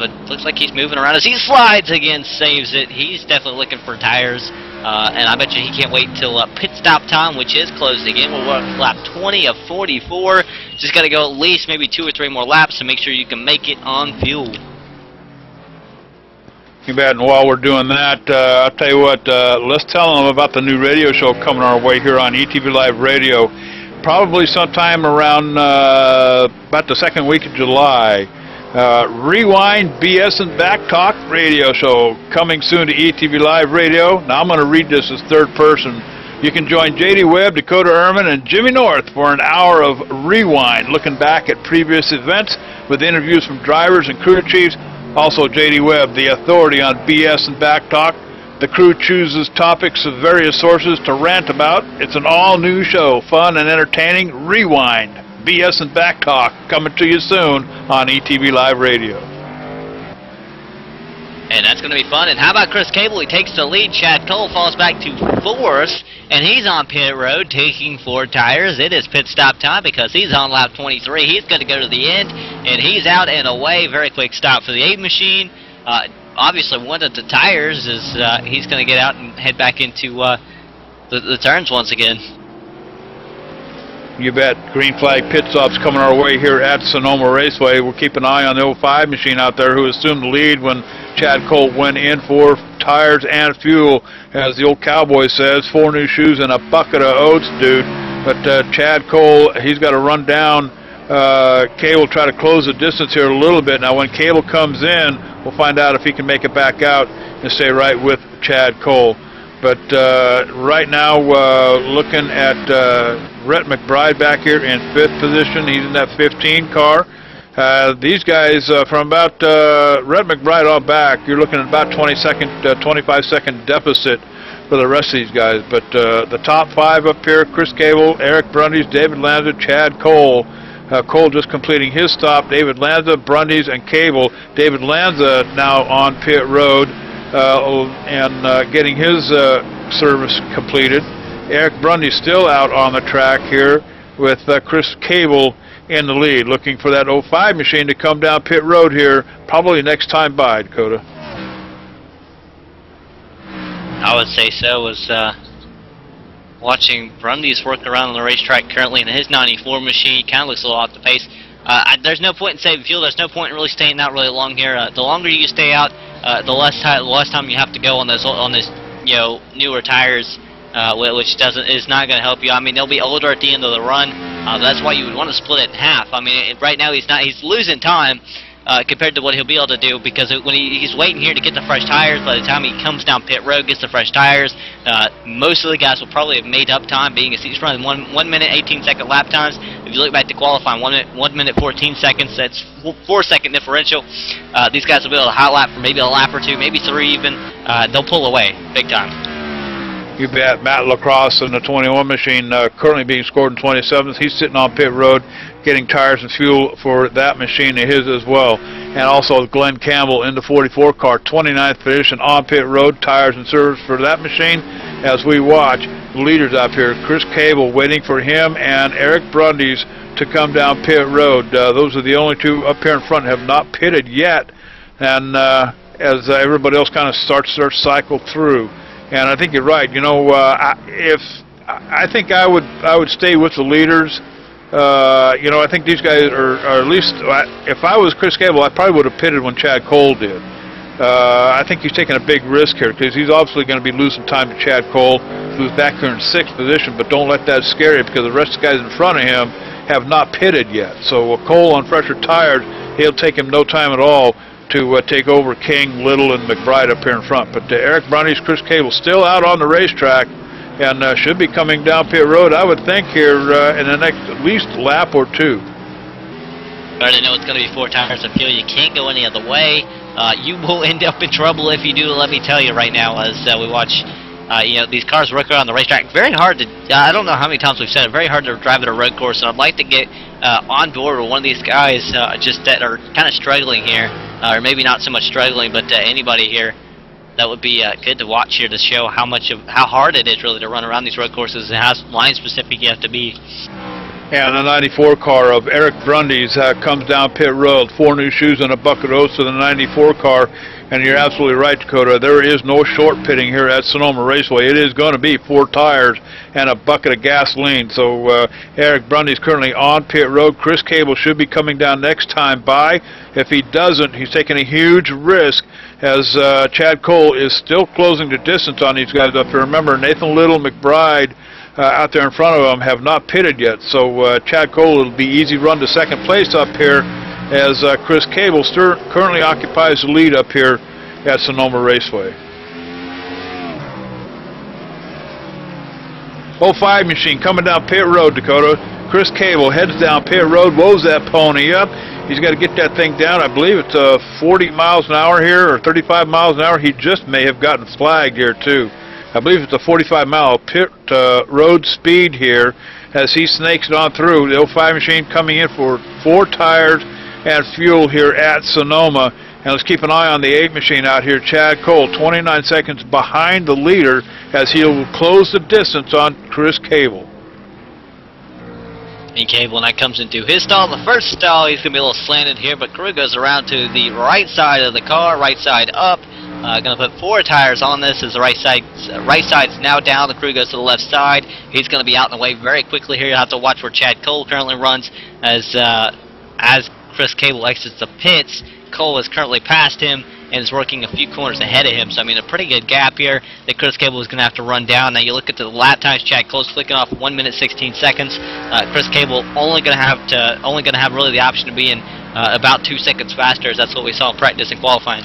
But looks like he's moving around as he slides again, saves it. He's definitely looking for tires, and I bet you he can't wait until pit stop time, which is closed again. We'll work lap 20 of 44. Just got to go at least maybe 2 or 3 more laps to make sure you can make it on fuel.
You bet. And while we're doing that, I'll tell you what, let's tell them about the new radio show coming our way here on ETV Live Radio. Probably sometime around about the 2nd week of July. Rewind BS and Back Talk radio show coming soon to ETV Live Radio. Now I'm going to read this as third person. You can join J.D. Webb, Dakota Ehrman, and Jimmy North for an hour of Rewind, looking back at previous events with interviews from drivers and crew chiefs. Also, J.D. Webb, the authority on BS and Back Talk. The crew chooses topics of various sources to rant about. It's an all-new show, fun and entertaining. Rewind, BS and Back Talk, coming to you soon on ETV Live Radio.
And that's going to be fun. And how about Chris Cable? He takes the lead. Chad Cole falls back to 4th, and he's on pit road taking 4 tires. It is pit stop time because he's on lap 23. He's going to go to the end, and he's out and away. Very quick stop for the 8 machine. Obviously, one of the tires is he's going to get out and head back into the turns once again.
You bet. Green flag pit stops coming our way here at Sonoma Raceway. We'll keep an eye on the 05 machine out there, who assumed the lead when Chad Cole went in for tires and fuel. As the old cowboy says, 4 new shoes and a bucket of oats, dude. But Chad Cole, he's got to run down. Cable try to close the distance here a little bit. Now, when Cable comes in, we'll find out if he can make it back out and stay right with Chad Cole. But right now, looking at Rhett McBride back here in 5th position. He's in that 15 car. These guys from about Rhett McBride on back, you're looking at about 25-second deficit for the rest of these guys. But the top 5 up here: Chris Cable, Eric Brundys, David Lanza, Chad Cole. Cole just completing his stop. David Lanza, Brundys, and Cable. David Lanza now on pit road and getting his service completed. Eric Brundys still out on the track here with Chris Cable in the lead, looking for that 05 machine to come down pit road here probably next time by, Dakota.
I would say so. Was watching Brundys work around on the racetrack currently in his 94 machine. Kind of looks a little off the pace. There's no point in saving fuel. There's no point in really staying out really long here. The longer you stay out, the less time you have to go on this newer tires, which is not going to help you. I mean, they'll be older at the end of the run. That's why you would want to split it in half. I mean, right now he's losing time, compared to what he'll be able to do, because when he's waiting here to get the fresh tires, by the time he comes down pit road, gets the fresh tires, most of the guys will probably have made up time, being as he's running 1 minute 18-second lap times. If you look back to qualifying, 1 minute 14 seconds, that's 4-second differential. These guys will be able to hot lap for maybe a lap or two, maybe 3 even. They'll pull away big time.
You bet. Matt Lacrosse in the 21 machine, currently being scored in 27th. He's sitting on pit road getting tires and fuel for that machine of his as well. And also Glenn Campbell in the 44 car, 29th position on pit road, tires and service for that machine. As we watch the leaders up here, Chris Cable waiting for him and Eric Brundys to come down pit road. Those are the only two up here in front have not pitted yet. And as everybody else kind of starts their cycle through. And I think you're right. You know, I think I would stay with the leaders. You know, I think these guys are at least. If I was Chris Cable, I probably would have pitted when Chad Cole did. I think he's taking a big risk here because he's obviously going to be losing time to Chad Cole, who's back here in 6th position. But don't let that scare you because the rest of the guys in front of him have not pitted yet. So Cole on fresher tires, he'll take him no time at all to take over King, Little, and McBride up here in front. But Eric Brundys, Chris Cable still out on the racetrack and should be coming down pit road, I would think, here in the next at least lap or 2.
I already know it's going to be 4 tires of fuel. You can't go any other way. You will end up in trouble if you do, let me tell you right now, as we watch you know, these cars work around the racetrack. Very hard to, I don't know how many times we've said it, very hard to drive at a road course, and I'd like to get on board with one of these guys just that are kind of struggling here, or maybe not so much struggling, but anybody here. That would be good to watch here to show how hard it is really to run around these road courses and how line specific you have to be.
And the 94 car of Eric Brundys comes down pit road. 4 new shoes and a bucket of oats to the 94 car. And you're absolutely right, Dakota. There is no short pitting here at Sonoma Raceway. It is going to be 4 tires and a bucket of gasoline. So Eric Brundys currently on pit road. Chris Cable should be coming down next time by. If he doesn't, he's taking a huge risk as Chad Cole is still closing the distance on these guys up here. Remember, Nathan Little, McBride out there in front of him have not pitted yet. So Chad Cole will be easy run to 2nd place up here as Chris Cable currently occupies the lead up here at Sonoma Raceway. 05 machine coming down pit road, Dakota. Chris Cable heads down pit road, woes that pony up. He's got to get that thing down. I believe it's 40 miles an hour here, or 35 miles an hour. He just may have gotten flagged here, too. I believe it's a 45-mile pit road speed here as he snakes it on through. The 05 machine coming in for 4 tires and fuel here at Sonoma. And let's keep an eye on the 8 machine out here. Chad Cole, 29 seconds behind the leader as he'll close the distance on Chris Cable.
And Cable now comes into his stall. The first stall, he's going to be a little slanted here, but crew goes around to the right side of the car, right side up. Going to put 4 tires on this as the right side's now down. The crew goes to the left side. He's going to be out in the way very quickly here. You'll have to watch where Chad Cole currently runs as Chris Cable exits the pits. Cole has currently passed him and is working a few corners ahead of him. So I mean, a pretty good gap here that Chris Cable is going to have to run down. Now you look at the lap times. Chad Cole's flicking off 1 minute 16 seconds. Chris Cable only going to have really the option to be in about 2 seconds faster, as that's what we saw in practice and qualifying.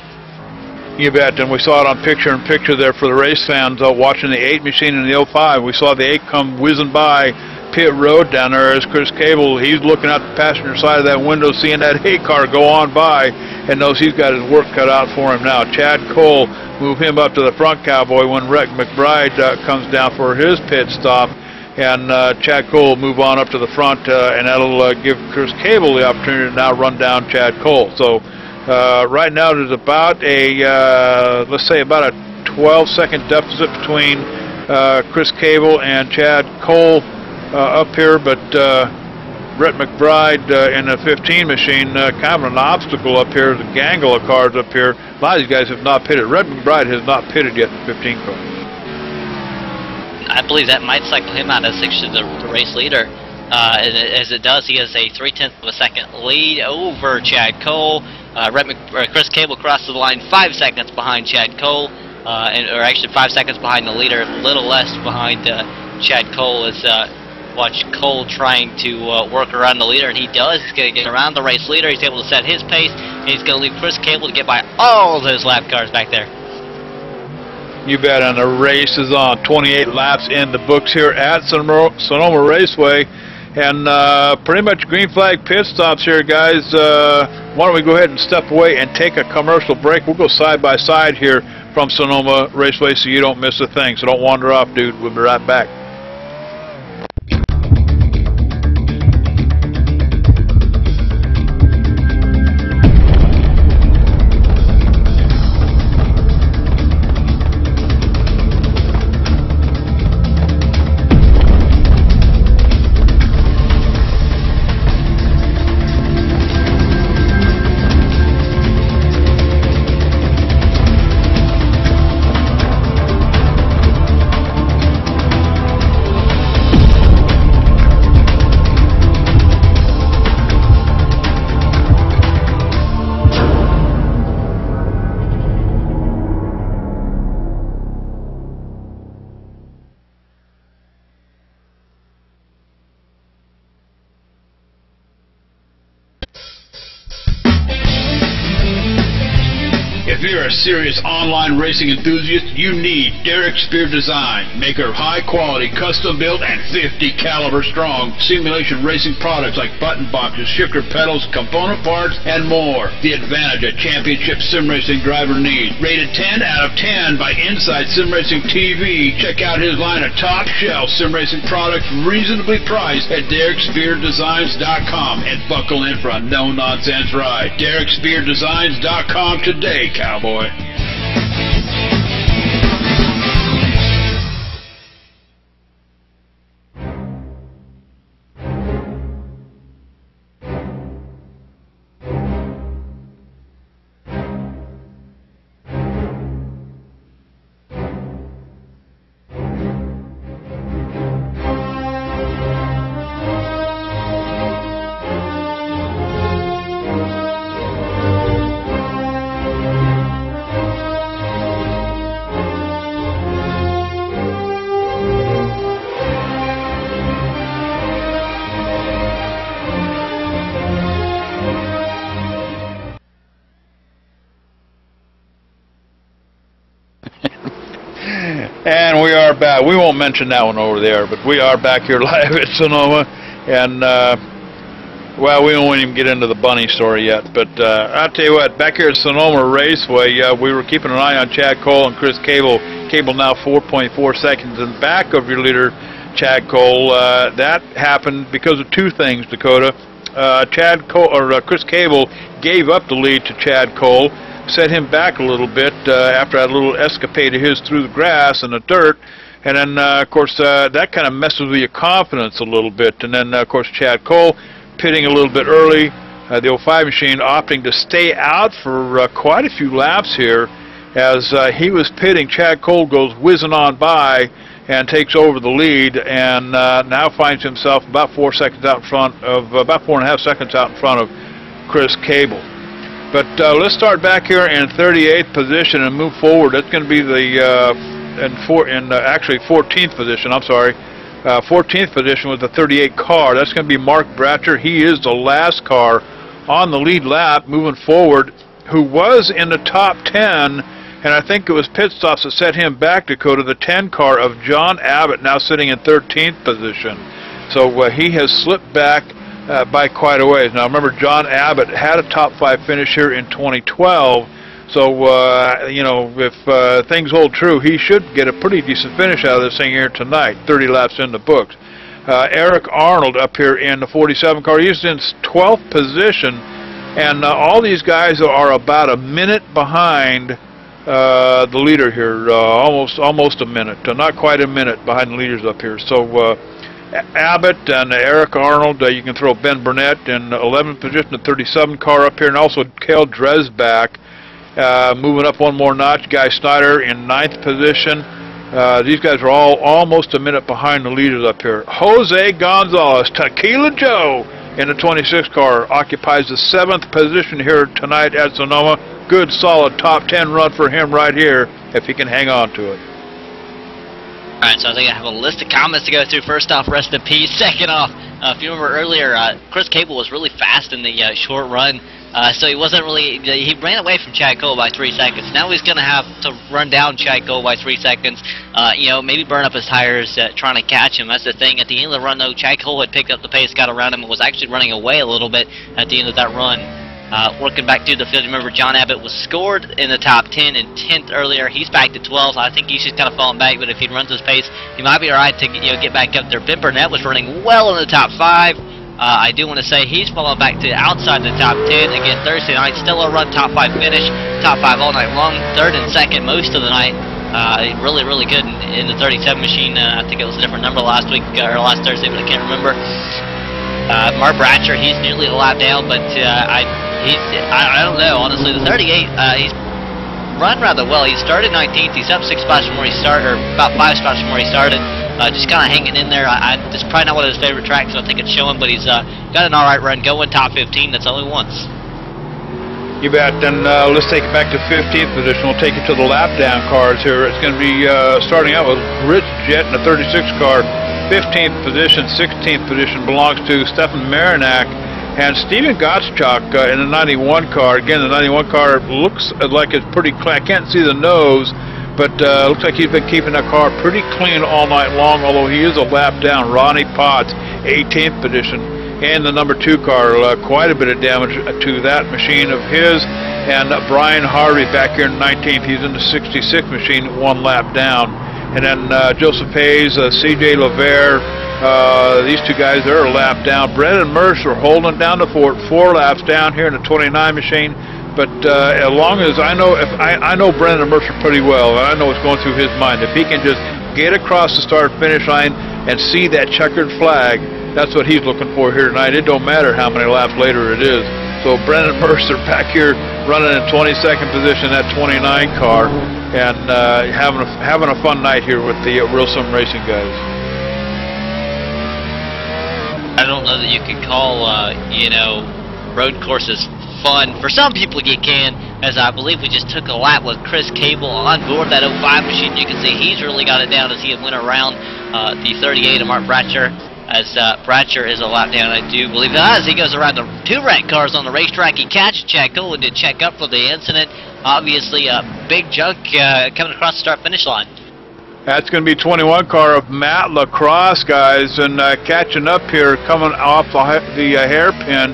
You bet, and we saw it on picture-in-picture there for the race fans watching the 8 machine and the 05. We saw the 8 come whizzing by pit road down there as Chris Cable, he's looking out the passenger side of that window, seeing that 8 car go on by, and knows he's got his work cut out for him now. Chad Cole move him up to the front, Cowboy, when Rick McBride comes down for his pit stop, and Chad Cole move on up to the front, and that'll give Chris Cable the opportunity to now run down Chad Cole. So right now there's about a let's say about a 12-second deficit between Chris Cable and Chad Cole up here, but Brett McBride in the 15 machine kind of an obstacle up here. The gangle of cars up here. A lot of these guys have not pitted. Brett McBride has not pitted yet in the 15 car.
I believe that might cycle him out as the race leader. As it does, he has a 0.3 of a second lead over Chad Cole. Chris Cable crosses the line 5 seconds behind Chad Cole, or actually 5 seconds behind the leader, a little less behind Chad Cole. As watch Cole trying to work around the leader, and he does. He's going to get around the race leader. He's able to set his pace. He's going to leave Chris Cable to get by all those lap cars back there.
You bet, and the race is on. 28 laps in the books here at Sonoma Raceway. And pretty much green flag pit stops here, guys. Why don't we go ahead and step away and take a commercial break? We'll go side by side here from Sonoma Raceway so you don't miss a thing. So don't wander off, dude. We'll be right back.
If you're a serious online racing enthusiast, you need Derek Spear Design, maker of high-quality, custom-built, and 50 caliber strong simulation racing products like button boxes, shifter pedals, component parts, and more. The advantage a championship sim racing driver needs. Rated 10 out of 10 by Inside Sim Racing TV. Check out his line of top-shelf sim racing products, reasonably priced at DerekSpearDesigns.com, and buckle in for a no-nonsense ride. DerekSpearDesigns.com today, cowboy.
And we are back. We won't mention that one over there, but we are back here live at Sonoma. And, well, we won't even get into the bunny story yet. But I'll tell you what, back here at Sonoma Raceway, we were keeping an eye on Chad Cole and Chris Cable. Cable now 4.4 seconds in back of your leader, Chad Cole. That happened because of two things, Dakota. Chris Cable gave up the lead to Chad Cole, set him back a little bit after that little escapade of his through the grass and the dirt. And then, of course, that kind of messes with your confidence a little bit. And then, of course, Chad Cole pitting a little bit early, the 05 machine opting to stay out for quite a few laps here. As he was pitting, Chad Cole goes whizzing on by and takes over the lead, and now finds himself about 4 seconds out in front of, about 4.5 seconds out in front of Chris Cable. But let's start back here in 38th position and move forward. That's going to be the actually 14th position. I'm sorry, 14th position with the 38 car. That's going to be Mark Bratcher. He is the last car on the lead lap moving forward, who was in the top 10, and I think it was pit stops that set him back, Dakota. The 10 car of John Abbott now sitting in 13th position. So he has slipped back by quite a ways. Now remember, John Abbott had a top 5 finish here in 2012, so you know, if things hold true, he should get a pretty decent finish out of this thing here tonight. 30 laps in the books. Eric Arnold up here in the 47 car. He's in 12th position, and all these guys are about a minute behind the leader here, almost a minute, not quite a minute behind the leaders up here. So Abbott and Eric Arnold, you can throw Ben Burnett in 11th position, the 37 car up here, and also Cale Dresbach moving up one more notch. Guy Snyder in 9th position. These guys are all almost a minute behind the leaders up here. Jose Gonzalez, Tequila Joe, in the 26 car, occupies the 7th position here tonight at Sonoma. Good, solid top 10 run for him right here, if he can hang on to it.
Alright, so I think I have a list of comments to go through. First off, rest in peace. Second off, if you remember earlier, Chris Cable was really fast in the short run So he wasn't really, he ran away from Chad Cole by 3 seconds. Now he's going to have to run down Chad Cole by 3 seconds, you know, maybe burn up his tires trying to catch him. That's the thing. At the end of the run, though, Chad Cole had picked up the pace, got around him, and was actually running away a little bit at the end of that run. Working back through the field, remember John Abbott was scored in the top 10 and 10th earlier. He's back to 12th. I think he's just kind of falling back, but if he runs his pace, he might be all right to get back up there. Ben Burnett was running well in the top 5. I do want to say he's falling back to outside the top 10. Again, Thursday night, still a run top 5 finish. Top 5 all night long. 3rd and 2nd most of the night. Really, really good in the 37 machine. I think it was a different number last week, or last Thursday, but I can't remember. Mark Bratcher, he's nearly a lap down, but I don't know, honestly. The 38, he's run rather well. He started 19th. He's up 6 spots from where he started, or about 5 spots from where he started. Just kind of hanging in there. It's probably not one of his favorite tracks, so I think it's showing, but he's got an alright run going, top 15. That's only once.
You bet. And let's take it back to 15th position. We'll take it to the lap down cars here. It's going to be starting out with Rich Jett in the 36 car. 15th position, 16th position belongs to Stefan Marinak. And Steven Gottschalk in the 91 car. Again, the 91 car looks like it's pretty clean. I can't see the nose, but looks like he's been keeping that car pretty clean all night long, although he is a lap down. Ronnie Potts, 18th position, and the number 2 car. Quite a bit of damage to that machine of his. And Brian Harvey back here in 19th. He's in the 66th machine, 1 lap down. And then Joseph Hayes, C.J. Lavere, these 2 guys, they're a lap down. Brendan Mercer holding down the fort, 4 laps down here in the 29 machine. But as long as I know, I know Brendan Mercer pretty well, and I know what's going through his mind. If he can just get across the start-finish line and see that checkered flag, that's what he's looking for here tonight. It don't matter how many laps later it is. So Brendan Mercer back here running in 22nd position, that 29 car, and having a fun night here with the Real Sim Racing guys.
I don't know that you could call, you know, road courses fun. For some people you can, as I believe we just took a lap with Chris Cable on board that 05 machine. You can see he's really got it down as he went around the 38 of Mark Bratcher, as Bratcher is a lap down, I do believe that. As he goes around the 2 wrecked cars on the racetrack, he catches Chad Cole and did check up for the incident. Obviously a big junk coming across the start-finish line.
That's going to be 21 car of Matt Lacrosse, guys, and catching up here, coming off the hairpin.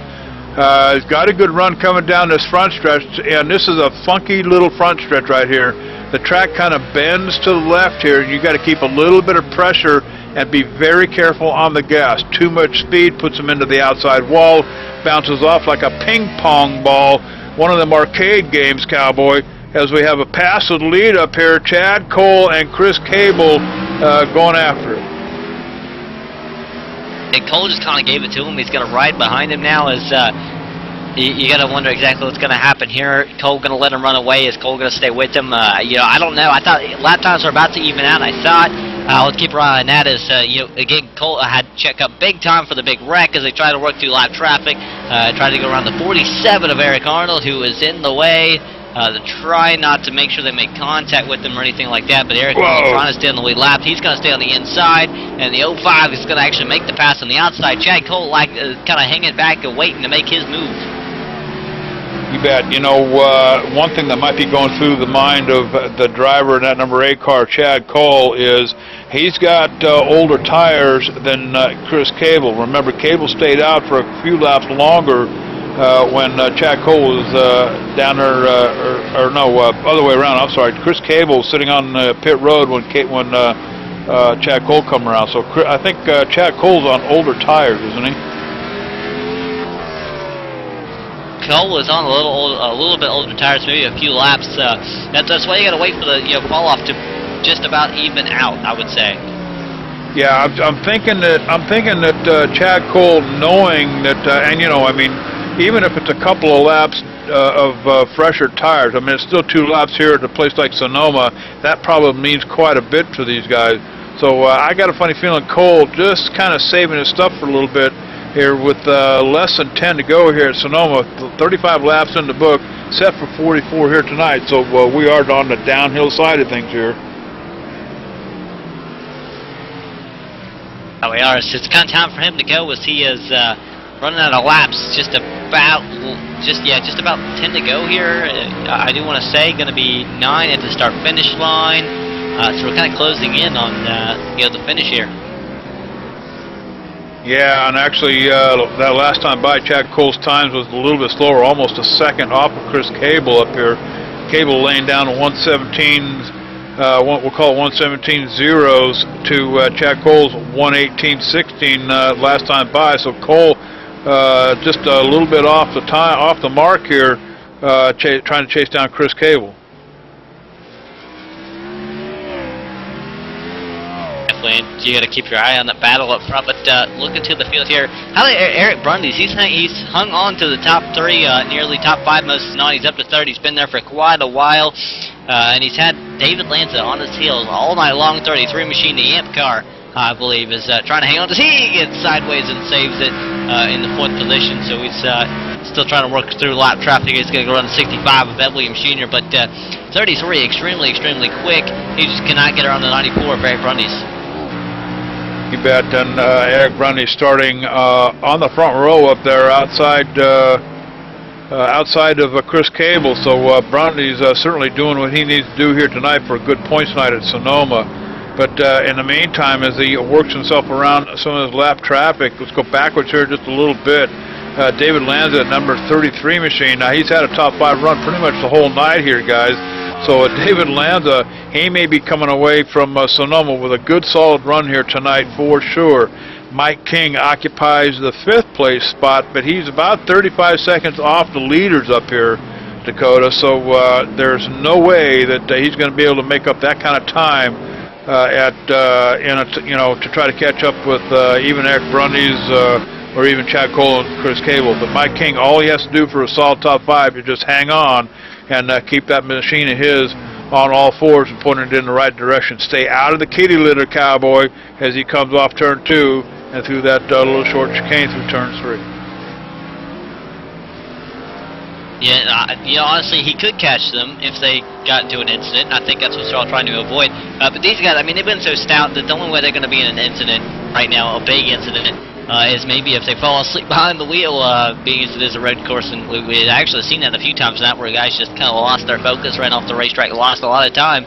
He's got a good run coming down this front stretch, and this is a funky little front stretch right here. The track kind of bends to the left here. You got to keep a little bit of pressure and be very careful on the gas. Too much speed puts him into the outside wall, bounces off like a ping pong ball. One of them arcade games, Cowboy, as we have a passive lead up here. Chad Cole and Chris Cable going after it.
And Cole just kind of gave it to him. He's going to ride behind him now. As you got to wonder exactly what's going to happen here. Cole going to let him run away? Is Cole going to stay with him? You know, I don't know. I thought lap times were about to even out. I thought. Let's keep our eye on that. As you know, again, Cole had to check up big time for the big wreck as they try to work through lap traffic. Tried to go around the 47 of Eric Arnold, who was in the way. To try not to make sure they make contact with him or anything like that, but Eric is trying to stay on the lead lap. He's going to stay on the inside, and the 05 is going to actually make the pass on the outside. Chad Cole kind of hanging back and waiting to make his move.
You bet. You know, one thing that might be going through the mind of the driver in that number 8 car, Chad Cole, is he's got older tires than Chris Cable. Remember, Cable stayed out for a few laps longer when Chad Cole was down there, or no, other way around. I'm sorry. Chris Cable was sitting on pit road when Chad Cole come around. So I think Chad Cole's on older tires, isn't he?
Cole was on a little bit older tires, maybe a few laps. That's why you got to wait for the fall off to just about even out, I would say.
Yeah, I'm thinking that Chad Cole, knowing that, and you know, I mean, even if it's a couple of laps of fresher tires, I mean, it's still 2 laps here at a place like Sonoma. That probably means quite a bit to these guys. So I got a funny feeling Cole just kind of saving his stuff for a little bit here with less than 10 to go here at Sonoma. 35 laps in the book, set for 44 here tonight. So we are on the downhill side of things here.
Oh, we are. It's kind of time for him to go as he is running out of laps. Just a about just about 10 to go here. I do want to say going to be 9 at the start-finish line. So we're kind of closing in on the finish here.
Yeah, and actually that last time by, Chad Cole's times was a little bit slower, almost a second off of Chris Cable up here. Cable laying down to 117. We'll call it 117 zeros to Chad Cole's 118.16 last time by. So Cole just a little bit off the mark here, trying to chase down Chris Cable.
Definitely, you got to keep your eye on the battle up front. But looking to the field here, how about Eric Brundy's? He's hung on to the top 3, nearly top 5 most of the night. He's up to 3rd. He's been there for quite a while. And he's had David Lanza on his heels all night long. 33 machine, the AMP car, I believe, is trying to hang on to. He gets sideways and saves it in the 4th position. So he's still trying to work through lap traffic. He's going to go run 65 of Ed Williams Jr. But 33, extremely quick. He just cannot get around the 94 of Eric Brundy's.
You bet. And Eric Brundy starting on the front row up there outside of Chris Cable. So Brundy's certainly doing what he needs to do here tonight for a good points night at Sonoma. But in the meantime, as he works himself around some of his lap traffic, let's go backwards here just a little bit. David Lanza at number 33 machine. Now he's had a top 5 run pretty much the whole night here, guys. So David Lanza, he may be coming away from Sonoma with a good solid run here tonight for sure. Mike King occupies the 5th place spot, but he's about 35 seconds off the leaders up here, Dakota. So there's no way that he's going to be able to make up that kind of time to try to catch up with even Eric Brundy's or even Chad Cole and Chris Cable. But Mike King, all he has to do for a solid top 5 is just hang on and keep that machine of his on all 4s and pointing it in the right direction. Stay out of the kitty litter, Cowboy, as he comes off turn 2 and through that little short chicane through turn 3.
Yeah, honestly, he could catch them if they got into an incident. I think that's what they're all trying to avoid. But these guys, I mean, they've been so stout that the only way they're going to be in an incident right now, a big incident, is maybe if they fall asleep behind the wheel, being as it is a road course. And we had actually seen that a few times now where guys just kind of lost their focus, ran off the racetrack, lost a lot of time.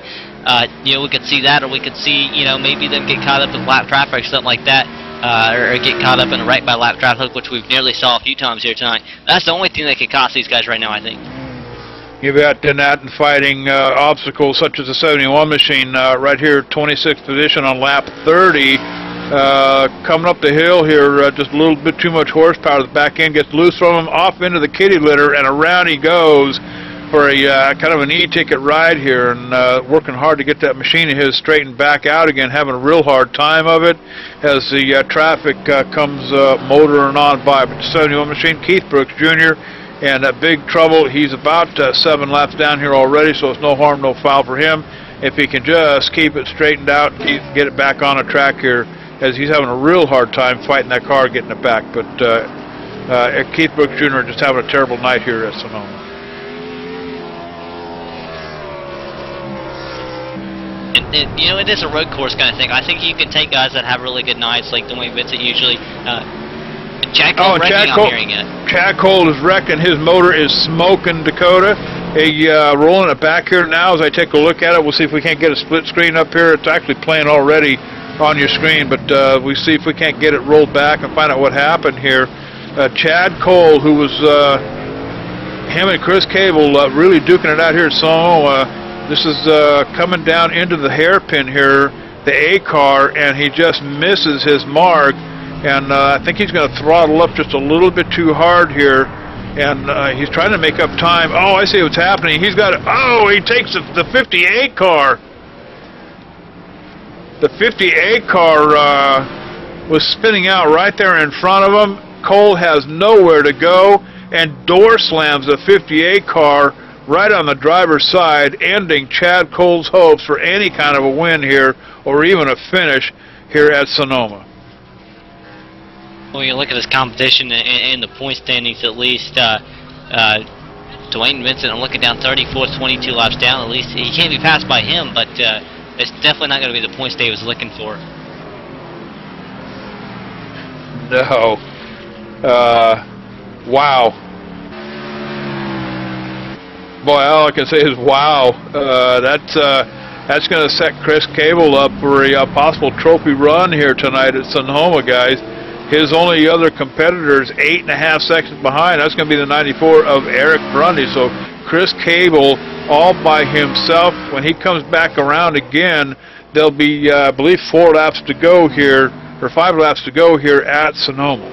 We could see that, or we could see, maybe them get caught up in lap traffic, something like that. Or get caught up in a wreck by lap traffic, which we've nearly saw a few times here tonight. That's the only thing that could cost these guys right now, I think.
You bet. In that and fighting obstacles such as the 71 machine right here, 26th position on lap 30. Coming up the hill here, just a little bit too much horsepower. The back end gets loose from him, off into the kitty litter, and around he goes for a kind of an e-ticket ride here, and working hard to get that machine of his straightened back out again, having a real hard time of it as the traffic comes motoring on by. But the 71 machine, Keith Brooks Jr., and big trouble. He's about 7 laps down here already, so it's no harm, no foul for him. If he can just keep it straightened out and get it back on a track here, as he's having a real hard time fighting that car, getting it back. But Keith Brooks Jr. just having a terrible night here at Sonoma.
And it is a road course kind of thing. I think you can take guys that have really good nights, like Dwayne Vincent usually. Chad Cole wrecking, I'm hearing it.
Chad Cole is wrecking. His motor is smoking, Dakota. Rolling it back here now as I take a look at it. We'll see if we can't get a split screen up here. It's actually playing already on your screen, but we see if we can't get it rolled back and find out what happened here. Chad Cole, who was him and Chris Cable really duking it out here at Sonoma. This is coming down into the hairpin here, the A car, and he just misses his mark. And I think he's going to throttle up just a little bit too hard here. And he's trying to make up time. Oh, I see what's happening. He's got, he takes the 58 car. The 58 car was spinning out right there in front of him. Cole has nowhere to go and door slams the 58 car right on the driver's side, ending Chad Cole's hopes for any kind of a win here or even a finish here at Sonoma.
When you look at this competition in the point standings, at least, Dwayne Vincent, I'm looking down 34th, 22 laps down. At least he can't be passed by him, but it's definitely not going to be the points Dave was looking for.
No. Wow. Boy, all I can say is wow. That's going to set Chris Cable up for a possible trophy run here tonight at Sonoma, guys. His only other competitor is 8.5 seconds behind. That's going to be the 94 of Eric Grundy. So Chris Cable all by himself. When he comes back around again, there'll be, I believe, 4 laps to go here, or 5 laps to go here at Sonoma.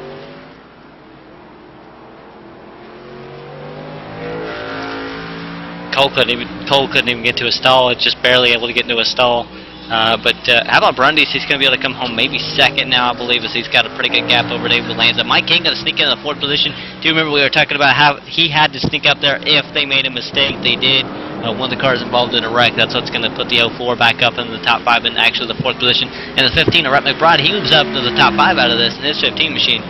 Cole couldn't even get to a stall. It's just barely able to get into a stall. But how about Brundys? He's going to be able to come home maybe second now, I believe, as he's got a pretty good gap over David Lanza. Mike King going to sneak into the 4th position. Do you remember we were talking about how he had to sneak up there if they made a mistake? They did. One of the cars involved in a wreck. That's what's going to put the 04 back up in the top 5 and actually the 4th position. And the 15 of Rhett McBride, he moves up to the top 5 out of this in his 15 machine.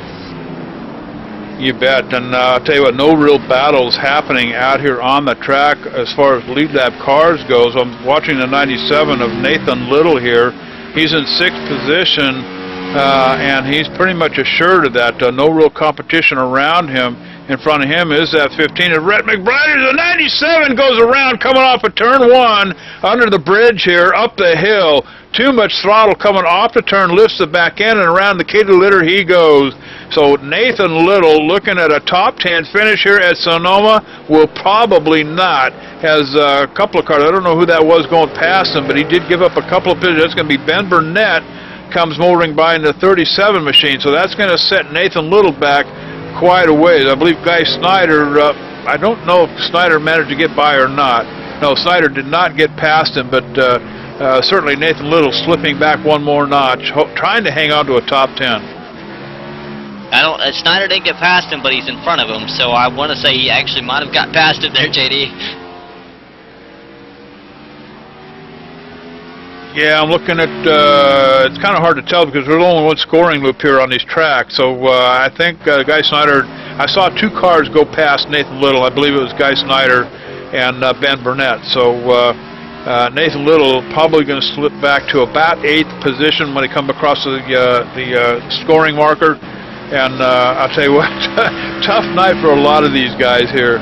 You bet, and I'll tell you what, no real battles happening out here on the track as far as lead lap cars goes. I'm watching the 97 of Nathan Little here. He's in 6th position, and he's pretty much assured of that. No real competition around him. In front of him is that 15 of Rhett McBride. The 97 goes around coming off of turn 1 under the bridge here, up the hill. Too much throttle coming off the turn, lifts the back end, and around the kitty litter he goes. So Nathan Little looking at a top 10 finish here at Sonoma. Will probably not. Has a couple of cars. I don't know who that was going past him, but he did give up a couple of positions. That's going to be Ben Burnett comes motoring by in the 37 machine. So that's going to set Nathan Little back quite a ways. I believe Guy Snyder, I don't know if Snyder managed to get by or not. No, Snyder did not get past him, but certainly Nathan Little slipping back one more notch, trying to hang on to a top 10.
Snyder didn't get past him, but he's in front of him, so I want to say he actually might have got past him there, JD.
Yeah, I'm looking at, it's kind of hard to tell because there's only one scoring loop here on these tracks, so I think Guy Snyder, I saw 2 cars go past Nathan Little. I believe it was Guy Snyder and Ben Burnett, so Nathan Little probably going to slip back to about 8th position when he comes across the scoring marker. And I'll tell you what, tough night for a lot of these guys here.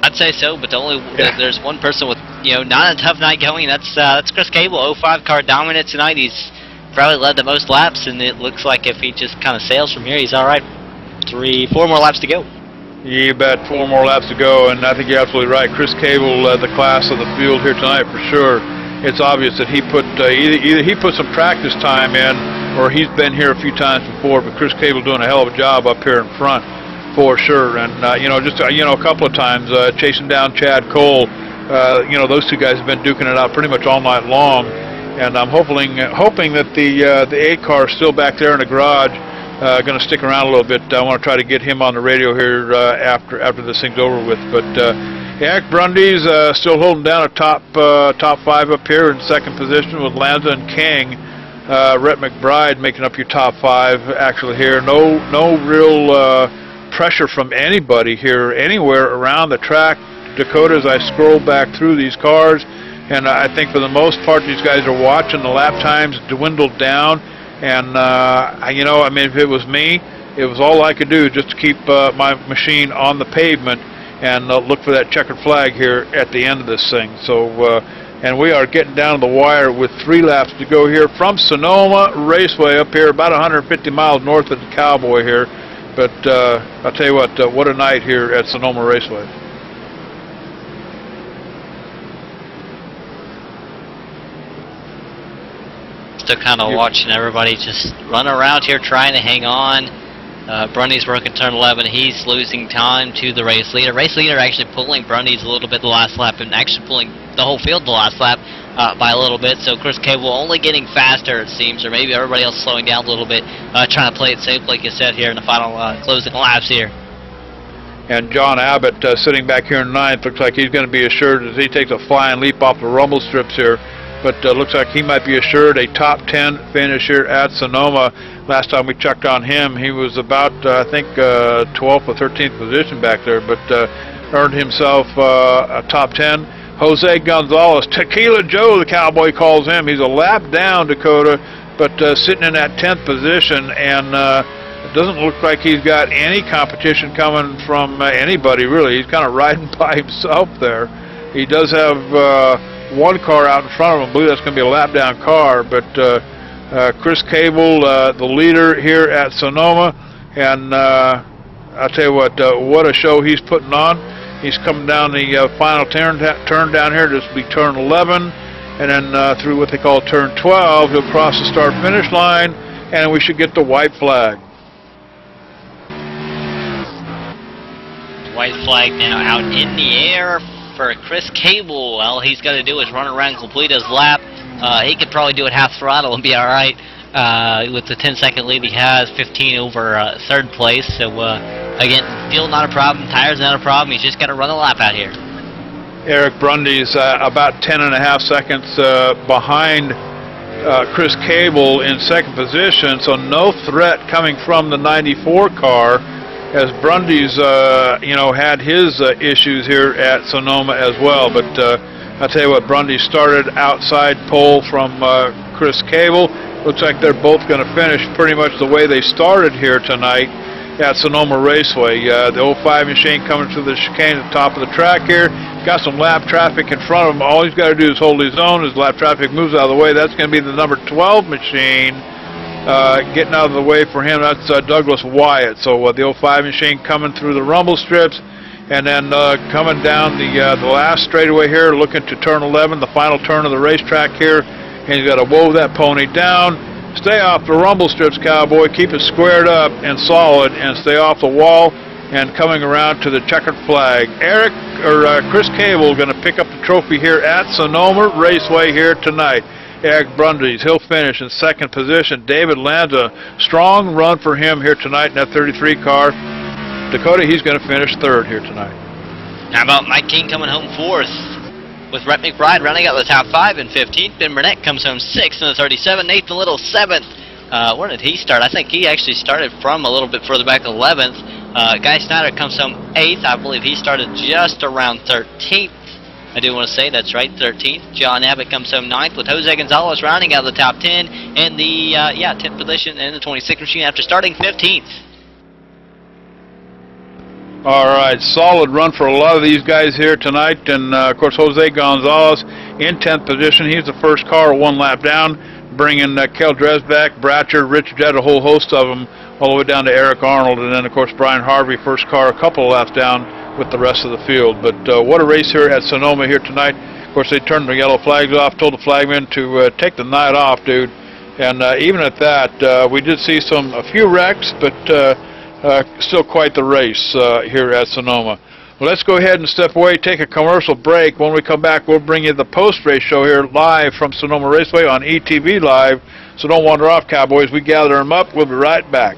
I'd say so, but there's one person with not a tough night going. That's Chris Cable, 05 car dominant tonight. He's probably led the most laps, and it looks like if he just kind of sails from here, he's all right. 4 more laps to go.
You bet, 4 more laps to go, and I think you're absolutely right. Chris Cable led the class of the field here tonight for sure. It's obvious that he put either he put some practice time in, or he's been here a few times before. But Chris Cable doing a hell of a job up here in front for sure. And just a couple of times chasing down Chad Cole. Those 2 guys have been duking it out pretty much all night long. And I'm hoping that the 8 car is still back there in the garage. Going to stick around a little bit. I want to try to get him on the radio here after this thing's over with. But Eric Brundy's still holding down a top 5 up here in 2nd position with Lanza and King. Rhett McBride making up your top 5 actually here. No real pressure from anybody here anywhere around the track, Dakota, as I scroll back through these cars. And I think for the most part these guys are watching the lap times dwindle down. And I mean, if it was me, it was all I could do just to keep my machine on the pavement and look for that checkered flag here at the end of this thing. So and we are getting down to the wire with 3 laps to go here from Sonoma Raceway up here about 150 miles north of the Cowboy here. But I'll tell you what a night here at Sonoma Raceway.
Still kind of watching everybody just run around here trying to hang on. Brundy's working turn 11. He's losing time to the race leader. Race leader actually pulling Brundy's a little bit the last lap and actually pulling the whole field the last lap by a little bit. So Chris Cable only getting faster, it seems, or maybe everybody else slowing down a little bit, trying to play it safe, like you said, here in the final closing laps here.
And John Abbott sitting back here in 9th. Looks like he's going to be assured as he takes a flying leap off the rumble strips here. But looks like he might be assured a top 10 finish here at Sonoma. Last time we checked on him, he was about, I think, 12th or 13th position back there, but earned himself a top 10. Jose Gonzalez, Tequila Joe, the Cowboy calls him. He's a lap down, Dakota, but sitting in that 10th position. And Doesn't look like he's got any competition coming from anybody, really. He's kind of riding by himself there. He does have one car out in front of him. I believe that's going to be a lap-down car, but Chris Cable, the leader here at Sonoma, and I'll tell you what a show he's putting on. He's coming down the final turn down here. This will be turn 11, and then through what they call turn 12, he'll cross the start-finish line, and we should get the white flag.
White flag now out in the air for Chris Cable. All he's got to do is run around, complete his lap. He could probably do it half throttle and be all right. With the 10-second lead he has, 15 over third place. So again, fuel not a problem, tires not a problem. He's just got to run a lap out here.
Eric Brundy's about 10.5 seconds behind Chris Cable in second position. So no threat coming from the 94 car, as Brundy's had his issues here at Sonoma as well. But I'll tell you what, Brundy started outside pole from Chris Cable. Looks like they're both going to finish pretty much the way they started here tonight at Sonoma Raceway. The 05 machine coming through the chicane at the top of the track here. Got some lap traffic in front of him. All he's got to do is hold his own as lap traffic moves out of the way. That's going to be the number 12 machine getting out of the way for him. That's Douglas Wyatt. So the 05 machine coming through the rumble strips, and then coming down the last straightaway here, looking to turn 11, the final turn of the racetrack here. And he's got to woe that pony down. Stay off the rumble strips, Cowboy. Keep it squared up and solid, and stay off the wall. And coming around to the checkered flag, Chris Cable going to pick up the trophy here at Sonoma Raceway here tonight. Eric Brundy's, he'll finish in second position. David Lanza, strong run for him here tonight in that 33 car. Dakota, he's going to finish third here tonight.
How about Mike King coming home fourth, with Rhett McBride rounding out the top 5 in 15th. Ben Burnett comes home 6th in the 37. Nathan Little 7th. Where did he start? I think he actually started from a little bit further back, 11th. Guy Snyder comes home 8th. I believe he started just around 13th. I do want to say that's right, 13th. John Abbott comes home 9th, with Jose Gonzalez rounding out the top 10 in the 10th position in the 26th machine after starting 15th.
All right, solid run for a lot of these guys here tonight, and of course Jose Gonzalez in 10th position. He's the first car one lap down, bringing Kel Dresbeck, Bratcher, Richard Jett, a whole host of them, all the way down to Eric Arnold, and then of course Brian Harvey, first car, a couple of laps down with the rest of the field. But what a race here at Sonoma here tonight. Of course they turned the yellow flags off, told the flagman to take the night off, dude. And even at that, we did see a few wrecks, but still quite the race here at Sonoma. Well, let's go ahead and step away, take a commercial break. When we come back, we'll bring you the post-race show here live from Sonoma Raceway on ETV Live. So don't wander off, Cowboys. We gather them up. We'll be right back.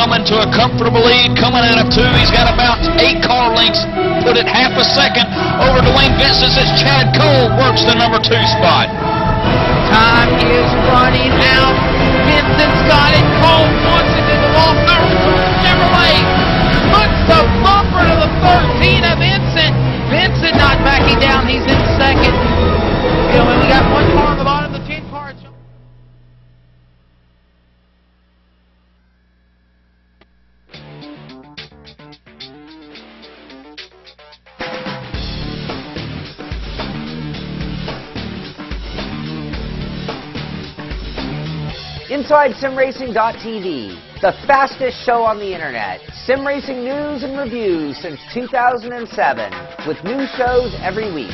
Coming to a comfortable lead, coming out of 2. He's got about 8 car lengths, put it half a second over Dwayne Vincent as Chad Cole works the number 2 spot.
Time is running out. Vincent's got it. Cole wants it to the wall. Chevrolet puts the bumper to the 13 of Vincent. Vincent not backing down. He's in second. We only got one car on the bottom of the 10 car.
Inside SimRacing.tv, the fastest show on the internet. Sim racing news and reviews since 2007, with new shows every week.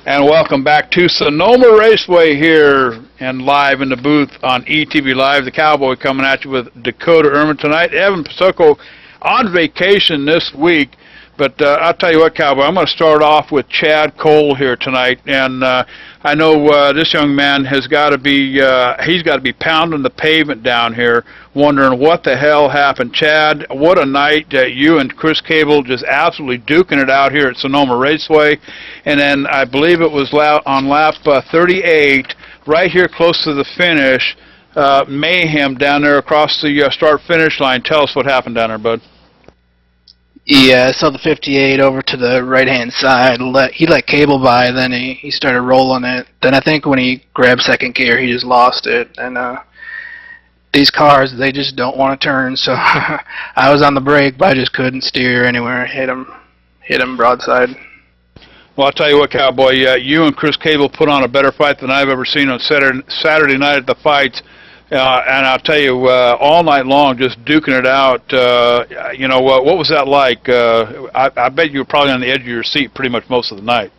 And welcome back to Sonoma Raceway here and live in the booth on ETV Live. The Cowboy coming at you with Dakota Erman tonight. Evan Pasoko on vacation this week, but I'll tell you what, Cowboy, I'm going to start off with Chad Cole here tonight. And I know this young man has got to be, he's got to be pounding the pavement down here, wondering what the hell happened. Chad, what a night. You and Chris Cable just absolutely duking it out here at Sonoma Raceway. And then I believe it was on lap 38, right here close to the finish, mayhem down there across the start-finish line. Tell us what happened down there, bud.
Yeah, I saw the 58 over to the right-hand side. He let Cable by, then he started rolling it. Then I think when he grabbed second gear, he just lost it. And these cars, they just don't want to turn. So I was on the brake, but I just couldn't steer anywhere. Hit him broadside.
Well, I'll tell you what, Cowboy, you and Chris Cable put on a better fight than I've ever seen on Saturday night at the fights. And I'll tell you, all night long, just duking it out. You know, what was that like? I bet you were probably on the edge of your seat pretty much most of the night.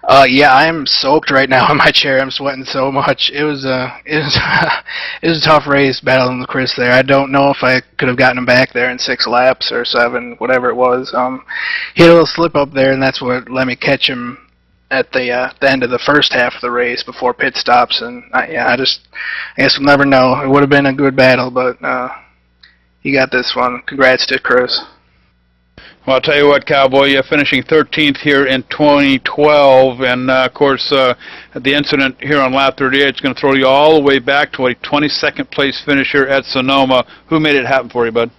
Yeah, I am soaked right now in my chair. I'm sweating so much. It was it was a tough race battling with Chris there. I don't know if I could have gotten him back there in 6 laps or 7, whatever it was. He had a little slip up there, and that's what let me catch him at the end of the first half of the race before pit stops. And I guess we'll never know. It would have been a good battle, but he got this one. Congrats to Chris.
Well, I'll tell you what, Cowboy, finishing 13th here in 2012, and of course, the incident here on lap 38 is going to throw you all the way back to a 22nd place finish here at Sonoma. Who made it happen for you, bud?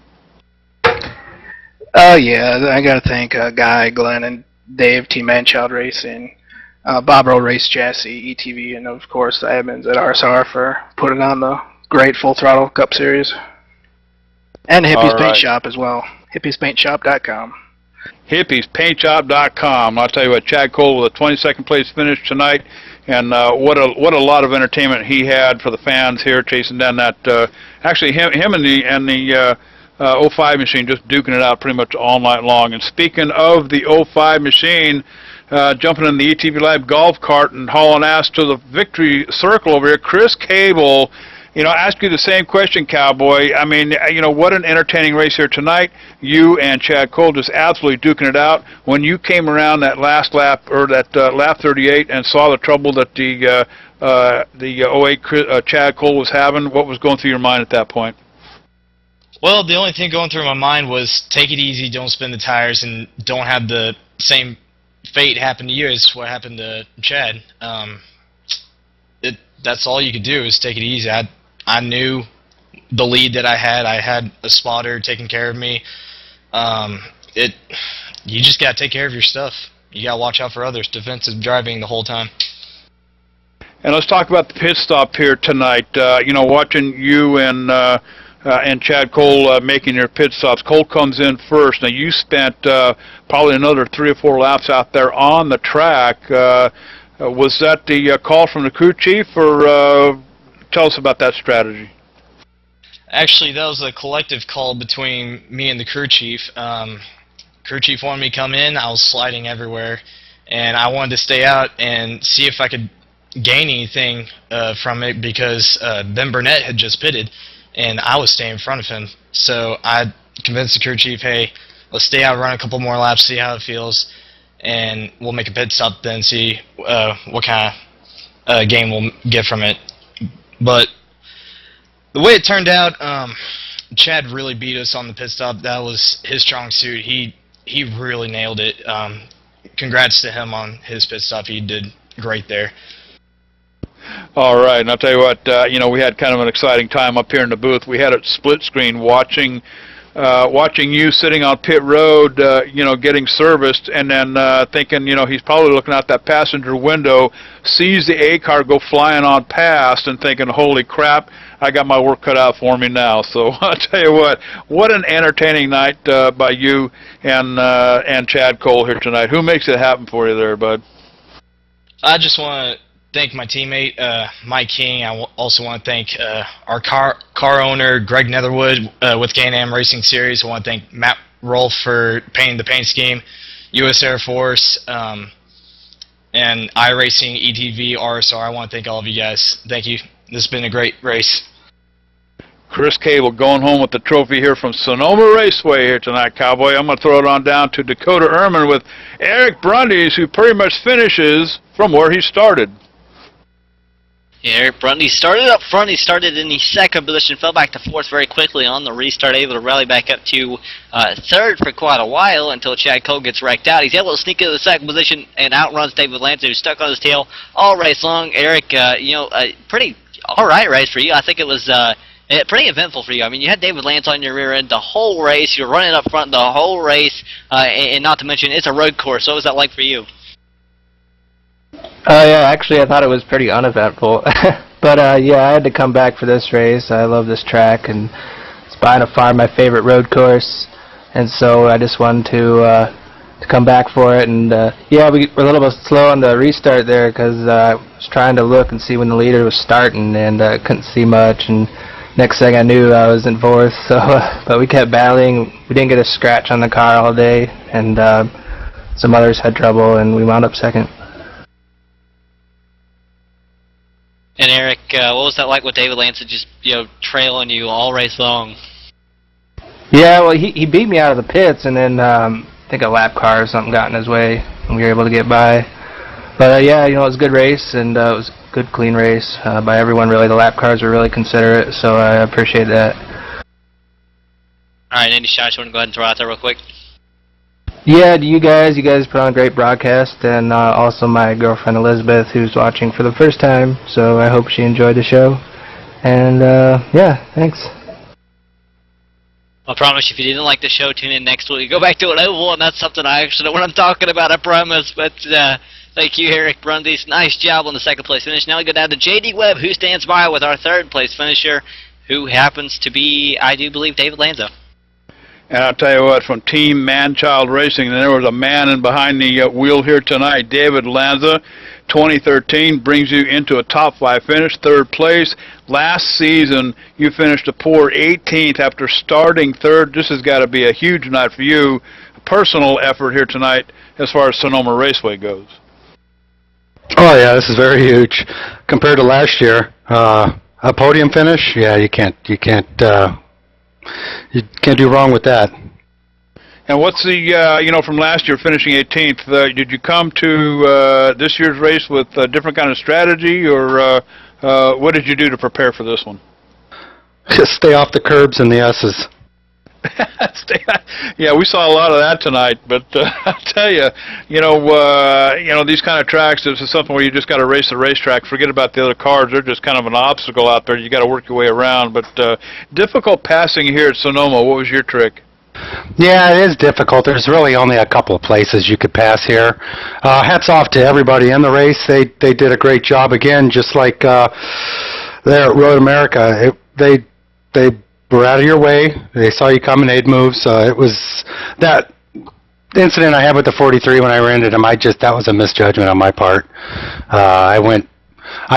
Yeah, I got to thank Guy, Glenn, and Dave, Team Manchild Racing, Bob Rowe Race Chassis, ETV, and of course the admins at RSR for putting on the great Full Throttle Cup Series. And Hippie's Paint Shop as well. HippiesPaintShop.com.
HippiesPaintShop.com. I'll tell you what, Chad Cole with a 22nd place finish tonight, and what a lot of entertainment he had for the fans here, chasing down that. Actually, him and the 05 machine just duking it out pretty much all night long. And speaking of the 05 machine, jumping in the ETV Live golf cart and hauling ass to the victory circle over here, Chris Cable. You know, ask you the same question, Cowboy. I mean, you know, what an entertaining race here tonight. You and Chad Cole just absolutely duking it out. When you came around that last lap, or that lap 38, and saw the trouble that the 08 Chad Cole was having, what was going through your mind at that point?
Well, the only thing going through my mind was take it easy, don't spin the tires, and don't have the same fate happen to you as what happened to Chad. That's all you could do is take it easy. I knew the lead that I had a spotter taking care of me. You just got to take care of your stuff. You got to watch out for others. Defensive driving the whole time.
And let's talk about the pit stop here tonight. You know, watching you and Chad Cole making your pit stops. Cole comes in first. Now, you spent probably another 3 or 4 laps out there on the track. Was that the call from the crew chief, or tell us about that strategy?
Actually, that was a collective call between me and the crew chief. Crew chief wanted me to come in. I was sliding everywhere, and I wanted to stay out and see if I could gain anything from it, because Ben Burnett had just pitted, and I was staying in front of him. So I convinced the crew chief, hey, let's stay out, run a couple more laps, see how it feels, and we'll make a pit stop then, see what kind of gain we'll get from it. But the way it turned out, Chad really beat us on the pit stop. That was his strong suit. He really nailed it. Congrats to him on his pit stop. He did great there.
All right, and I'll tell you what, you know, we had kind of an exciting time up here in the booth. We had it split screen watching you sitting on pit road, you know, getting serviced, and then thinking, you know, he's probably looking out that passenger window, sees the A car go flying on past, and thinking, holy crap, I got my work cut out for me now. So I'll tell you what an entertaining night by you and Chad Cole here tonight. Who makes it happen for you there, bud?
I just want to thank my teammate, Mike King. I also want to thank our car owner, Greg Netherwood, with Can-Am Racing Series. I want to thank Matt Rolfe for painting the paint scheme, U.S. Air Force, and iRacing, ETV, RSR. I want to thank all of you guys. Thank you. This has been a great race.
Chris Cable going home with the trophy here from Sonoma Raceway here tonight, Cowboy. I'm going to throw it on down to Dakota Ehrman with Eric Brundage, who pretty much finishes from where he started.
Yeah, Eric Brundage started up front. He started in the second position, fell back to fourth very quickly on the restart, able to rally back up to third for quite a while until Chad Cole gets wrecked out. He's able to sneak into the second position and outruns David Lanza, who's stuck on his tail all race long. Eric, pretty all right race for you. I think it was pretty eventful for you. I mean, you had David Lance on your rear end the whole race. You're running up front the whole race, and not to mention it's a road course. So what was that like for you?
Yeah, actually I thought it was pretty uneventful. But yeah, I had to come back for this race. I love this track, and it's by far my favorite road course. And so I just wanted to come back for it. And yeah, we were a little bit slow on the restart there because I was trying to look and see when the leader was starting, and couldn't see much. And next thing I knew, I was in fourth. So, but we kept battling. We didn't get a scratch on the car all day, and some others had trouble, and we wound up second.
And Eric, what was that like with David Lance just trailing you all race long?
Yeah, well, he beat me out of the pits, and then I think a lap car or something got in his way, and we were able to get by. But yeah, it was a good race, and it was a good, clean race by everyone. Really, the lap cars were really considerate, so I appreciate that.
All right, any shots you want to go ahead and throw out there real quick?
Yeah, you guys put on a great broadcast, and also my girlfriend Elizabeth, who's watching for the first time, so I hope she enjoyed the show. And yeah, thanks.
I promise if you didn't like the show, tune in next week. Go back to an oval, and that's something I actually know what I'm talking about, I promise. But thank you, Eric Brundage. Nice job on the second place finish. Now we go down to J.D. Webb, who stands by with our third place finisher, who happens to be, I do believe, David Lanza.
And I'll tell you what, from Team Man-Child Racing, and there was a man in behind the wheel here tonight, David Lanza, 2013, brings you into a top 5 finish, third place. Last season, you finished a poor 18th after starting third. This has got to be a huge night for you. A personal effort here tonight as far as Sonoma Raceway goes.
Oh, yeah, this is very huge. Compared to last year, a podium finish, yeah, you can't do wrong with that.
And what's the, from last year finishing 18th, did you come to this year's race with a different kind of strategy, or what did you do to prepare for this one?
Just stay off the curbs and the S's.
Yeah, we saw a lot of that tonight, but I'll tell you, these kind of tracks, this is something where you just got to race the racetrack. Forget about the other cars; they're just kind of an obstacle out there. You got to work your way around. But difficult passing here at Sonoma. What was your trick?
Yeah, it is difficult. There's really only a couple of places you could pass here. Hats off to everybody in the race. They did a great job again, just like there at Road America. They were out of your way. They saw you coming. They'd move. So it was that incident I had with the 43 when I ran into him. That was a misjudgment on my part. I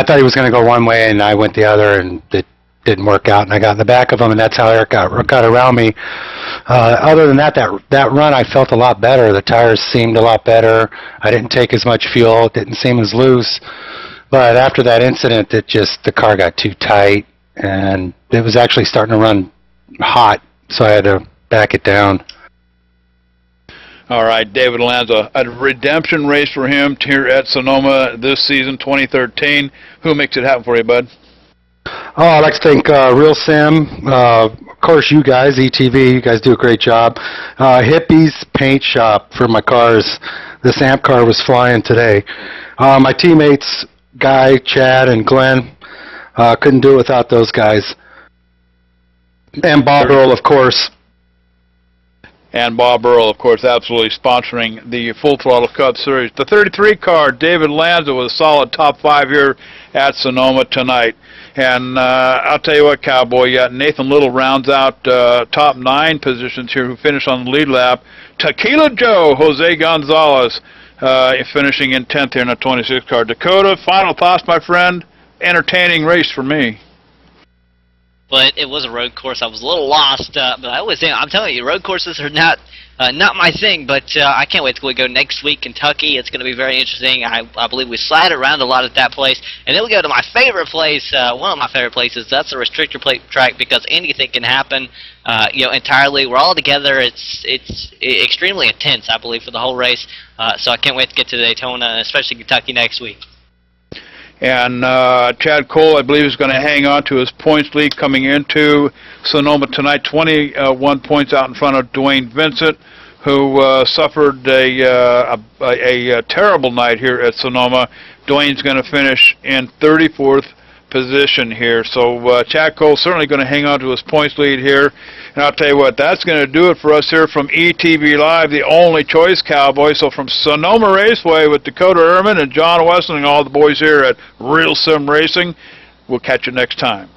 thought he was going to go one way, and I went the other, and it didn't work out, and I got in the back of him, and that's how Eric got around me. Other than that run, I felt a lot better. The tires seemed a lot better. I didn't take as much fuel. It didn't seem as loose. But after that incident, the car got too tight, and it was actually starting to run hot, so I had to back it down.
All right, David Lanza, a redemption race for him here at Sonoma this season, 2013. Who makes it happen for you, bud?
Oh, I'd like to thank Real Sim, of course you guys, ETV, you guys do a great job. Hippies Paint Shop for my cars. This amp car was flying today. My teammates, Guy, Chad, and Glenn, couldn't do it without those guys. And Bob Earl, of course.
And Bob Earl, of course, absolutely sponsoring the Full Throttle Cup Series. The 33 car, David Lanza, was a solid top 5 here at Sonoma tonight. And I'll tell you what, Cowboy, Nathan Little rounds out top 9 positions here, who finished on the lead lap. Tequila Joe, Jose Gonzalez, finishing in 10th here in the 26 car. Dakota, final thoughts, my friend? Entertaining race for me.
But it was a road course. I was a little lost, but I always think, I'm telling you, road courses are not not my thing, but I can't wait till we go next week, Kentucky. It's going to be very interesting. I believe we slide around a lot at that place. And then we go to my favorite place, one of my favorite places. That's the restrictor plate track, because anything can happen, entirely. We're all together. It's extremely intense, I believe, for the whole race. So I can't wait to get to Daytona, especially Kentucky next week.
And Chad Cole, I believe, is going to hang on to his points lead coming into Sonoma tonight. 21 points out in front of Dwayne Vincent, who suffered a terrible night here at Sonoma. Dwayne's going to finish in 34th position here. So Chad Cole certainly going to hang on to his points lead here. And I'll tell you what, that's going to do it for us here from ETV Live, the only choice Cowboy. So from Sonoma Raceway with Dakota Ehrman and John Weston and all the boys here at Real Sim Racing, we'll catch you next time.